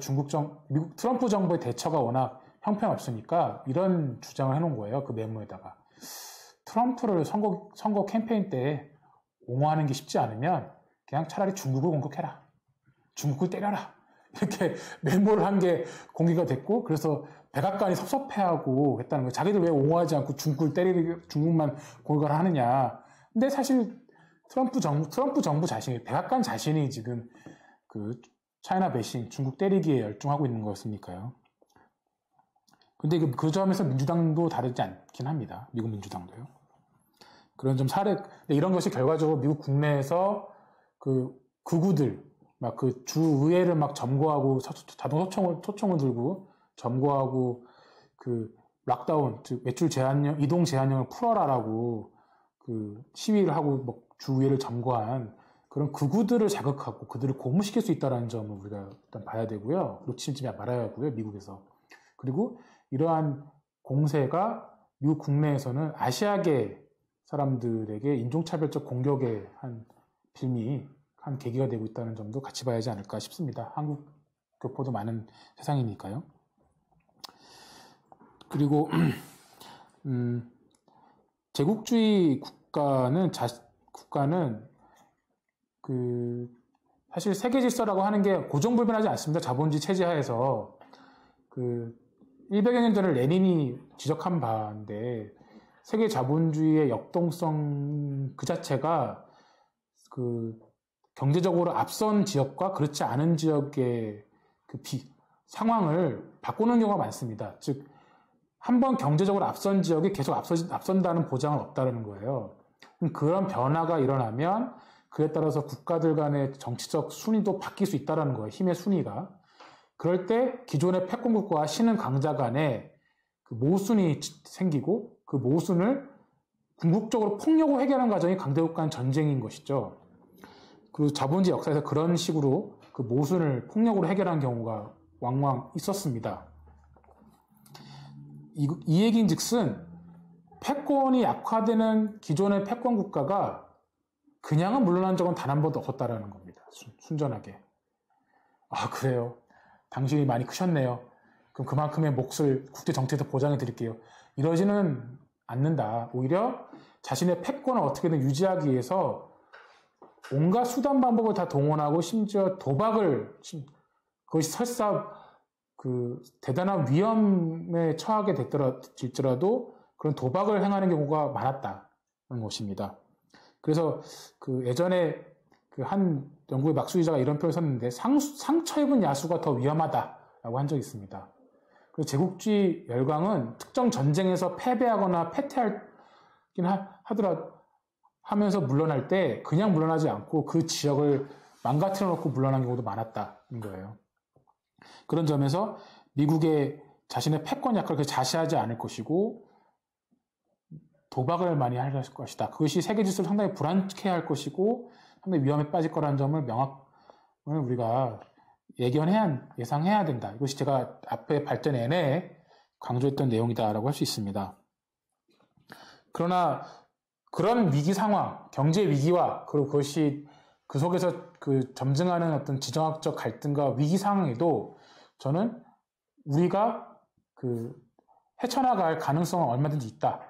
미국 트럼프 정부의 대처가 워낙 형편없으니까 이런 주장을 해놓은 거예요. 그 메모에다가. 트럼프를 선거 캠페인 때 옹호하는 게 쉽지 않으면 그냥 차라리 중국을 공격해라. 중국을 때려라. 이렇게 메모를 한 게 공개가 됐고, 그래서 백악관이 섭섭해하고 했다는 거예요. 자기들 왜 옹호하지 않고 중국만 공격을 하느냐. 근데 사실 트럼프 정부 자신이, 백악관 자신이 지금 차이나 배싱, 중국 때리기에 열중하고 있는 거였으니까요. 근데 그 점에서 민주당도 다르지 않긴 합니다. 미국 민주당도요. 그런 좀 이런 것이 결과적으로 미국 국내에서 극우들, 주의회를 점거하고 자동 소총을 들고 점거하고 락다운, 즉 외출 제한령, 이동 제한령을 풀어라라고 시위를 하고 주의회를 점거한 그런 극우들을 자극하고 그들을 고무시킬 수 있다는 점을 우리가 일단 봐야 되고요. 놓치지 말아야 하고요. 미국에서. 그리고 이러한 공세가 미국 국내에서는 아시아계 사람들에게 인종차별적 공격의 한 빌미, 한 계기가 되고 있다는 점도 같이 봐야 하지 않을까 싶습니다. 한국 교포도 많은 세상이니까요. 그리고 제국주의 국가는 사실 세계 질서라고 하는 게 고정불변하지 않습니다. 자본주의 체제 하에서 100여 년 전에 레닌이 지적한 바인데 세계 자본주의의 역동성 그 자체가 경제적으로 앞선 지역과 그렇지 않은 지역의 상황을 바꾸는 경우가 많습니다. 즉, 한번 경제적으로 앞선 지역이 계속 앞선다는 보장은 없다는 거예요. 그런 변화가 일어나면 그에 따라서 국가들 간의 정치적 순위도 바뀔 수 있다는 거예요. 힘의 순위가. 그럴 때 기존의 패권국가와 신흥 강자 간에 모순이 생기고 그 모순을 궁극적으로 폭력으로 해결하는 과정이 강대국 간 전쟁인 것이죠. 그리고 자본주의 역사에서 그런 식으로 그 모순을 폭력으로 해결한 경우가 왕왕 있었습니다. 이 얘기인즉슨 패권이 약화되는 기존의 패권 국가가 그냥은 물러난 적은 단 한 번도 없었다라는 겁니다. 순전하게. 아, 그래요. 당신이 많이 크셨네요. 그럼 그만큼의 몫을 국제 정치에서 보장해 드릴게요. 이러지는 않는다. 오히려 자신의 패권을 어떻게든 유지하기 위해서 온갖 수단 방법을 다 동원하고 심지어 도박을, 그것이 설사 대단한 위험에 처하게 될지라도 그런 도박을 행하는 경우가 많았다는 것입니다. 그래서 예전에 한 영국의 막수주의자가 이런 표현을 썼는데 상처 입은 야수가 더 위험하다라고 한 적이 있습니다. 그리고 제국주의 열강은 특정 전쟁에서 패배하거나 패퇴하긴 하면서 물러날 때 그냥 물러나지 않고 그 지역을 망가뜨려 놓고 물러난 경우도 많았다는 거예요. 그런 점에서 미국의 자신의 패권 약화를 자시하지 않을 것이고 도박을 많이 할 것이다. 그것이 세계 질서를 상당히 불안케 할 것이고 상당히 위험에 빠질 거라는 점을 우리가 예상해야 된다. 이것이 제가 앞에 발전 내내 강조했던 내용이다라고 할 수 있습니다. 그러나 그런 위기 상황, 경제 위기와 그리고 그것이 그 속에서 점증하는 어떤 지정학적 갈등과 위기 상황에도 저는 우리가 헤쳐나갈 가능성은 얼마든지 있다.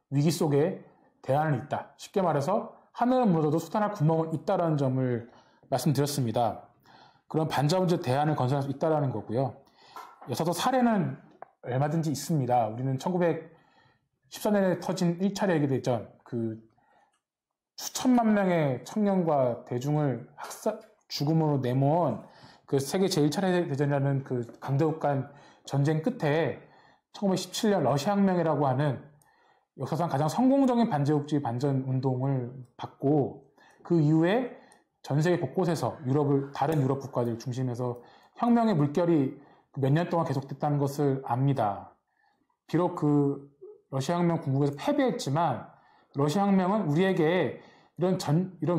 위기 속에 대안은 있다. 쉽게 말해서 하늘은 무너져도 솟아날 구멍은 있다라는 점을 말씀드렸습니다. 그런 반자본적 대안을 건설할 수 있다라는 거고요. 여서도 사례는 얼마든지 있습니다. 우리는 1914년에 터진 1차 세계대전, 수천만 명의 청년과 대중을 죽음으로 내모은 세계 제1차 대전이라는 강대국 간 전쟁 끝에 1917년 러시아혁명이라고 하는 역사상 가장 성공적인 반제국주의 반전 운동을 받고 그 이후에 전 세계 곳곳에서 다른 유럽 국가들 중심에서 혁명의 물결이 몇 년 동안 계속됐다는 것을 압니다. 비록 러시아혁명 궁극에서 패배했지만 러시아혁명은 우리에게 이런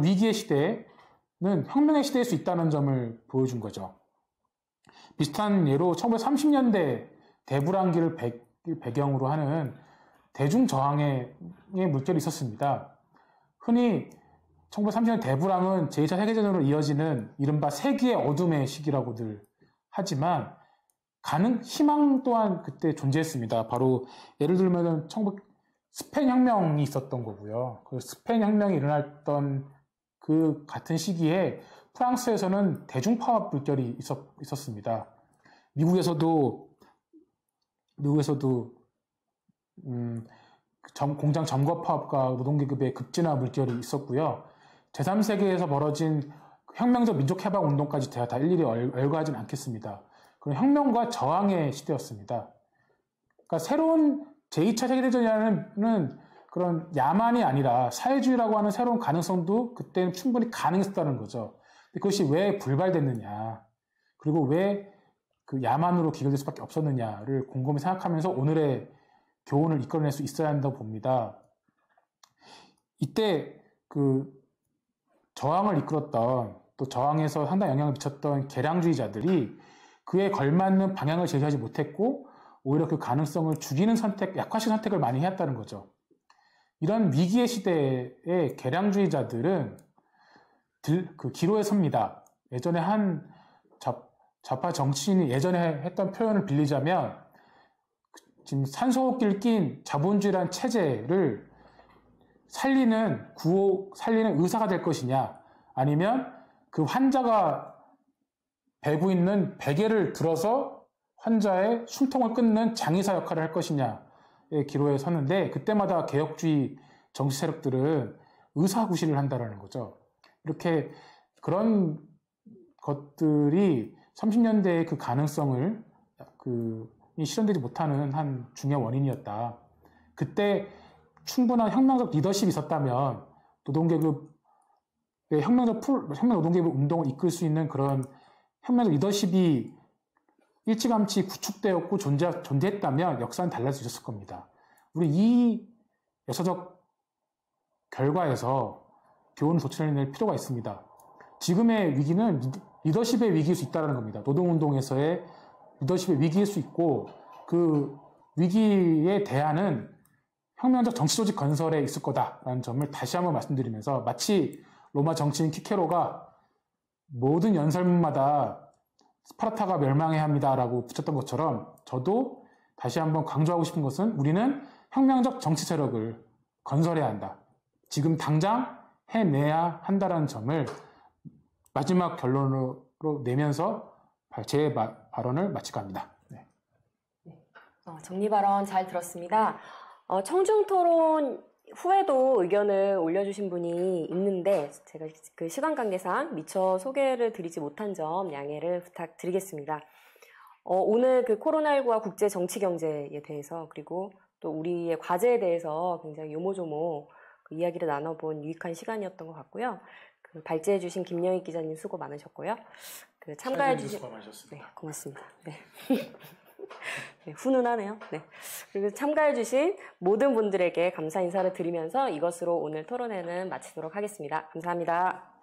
위기의 시대에는 혁명의 시대일 수 있다는 점을 보여준 거죠. 비슷한 예로 1930년대 대불황기를 배경으로 하는 대중저항의 물결이 있었습니다. 흔히 1930년 대불황은 제2차 세계대전으로 이어지는 이른바 세기의 어둠의 시기라고들 하지만 희망 또한 그때 존재했습니다. 바로 예를 들면 스페인 혁명이 있었던 거고요. 스페인 혁명이 일어났던 같은 시기에 프랑스에서는 대중파업 물결이 있었습니다. 미국에서도 공장 점거 파업과 노동계급의 급진화 물결이 있었고요. 제3세계에서 벌어진 혁명적 민족해방 운동까지 제가 다 일일이 열거하지는 않겠습니다. 그런 혁명과 저항의 시대였습니다. 그러니까 새로운 제2차 세계대전이라는 그런 야만이 아니라 사회주의라고 하는 새로운 가능성도 그때는 충분히 가능했었다는 거죠. 그것이 왜 불발됐느냐, 그리고 왜 야만으로 기결될 수밖에 없었느냐를 곰곰이 생각하면서 오늘의 교훈을 이끌어낼 수 있어야 한다고 봅니다. 이때 저항을 이끌었던 또 저항에서 상당히 영향을 미쳤던 개량주의자들이 그에 걸맞는 방향을 제시하지 못했고 오히려 그 가능성을 죽이는 선택, 약화시 선택을 많이 해왔다는 거죠. 이런 위기의 시대에 개량주의자들은 그 기로에 섭니다. 예전에 한 좌파 정치인이 예전에 했던 표현을 빌리자면 지금 산소호흡기를 낀 자본주의라는 체제를 살리는 의사가 될 것이냐, 아니면 그 환자가 베고 있는 베개를 들어서 환자의 숨통을 끊는 장의사 역할을 할 것이냐의 기로에 섰는데, 그때마다 개혁주의 정치 세력들은 의사구실을 한다라는 거죠. 이렇게 그런 것들이 30년대의 그 가능성을 실현되지 못하는 한 중요한 원인이었다. 그때 충분한 혁명적 리더십이 있었다면 노동계급의 혁명 노동계급 운동을 이끌 수 있는 그런 혁명적 리더십이 일찌감치 구축되었고 존재했다면 역사는 달라질 수 있었을 겁니다. 우리 이 역사적 결과에서 교훈을 도출해낼 필요가 있습니다. 지금의 위기는 리더십의 위기일 수 있다는 겁니다. 노동운동에서의 리더십의 위기일 수 있고, 그 위기에 대안은 혁명적 정치조직 건설에 있을 거다라는 점을 다시 한번 말씀드리면서, 마치 로마 정치인 키케로가 모든 연설문마다 스파르타가 멸망해야 합니다라고 붙였던 것처럼, 저도 다시 한번 강조하고 싶은 것은 우리는 혁명적 정치 세력을 건설해야 한다. 지금 당장 해내야 한다라는 점을 마지막 결론으로 내면서 제 발언을 마치고 합니다. 네.
정리 발언 잘 들었습니다. 청중토론 후에도 의견을 올려주신 분이 있는데 제가 그 시간 관계상 미처 소개를 드리지 못한 점 양해를 부탁드리겠습니다. 오늘 그 코로나19와 국제 정치 경제에 대해서, 그리고 또 우리의 과제에 대해서 굉장히 요모조모 그 이야기를 나눠본 유익한 시간이었던 것 같고요. 그 발제해주신 김영익 기자님 수고 많으셨고요. 그 참가해주신 네, 고맙습니다. 네. 네, 훈훈하네요. 네. 그리고 참가해주신 모든 분들에게 감사 인사를 드리면서 이것으로 오늘 토론회는 마치도록 하겠습니다. 감사합니다.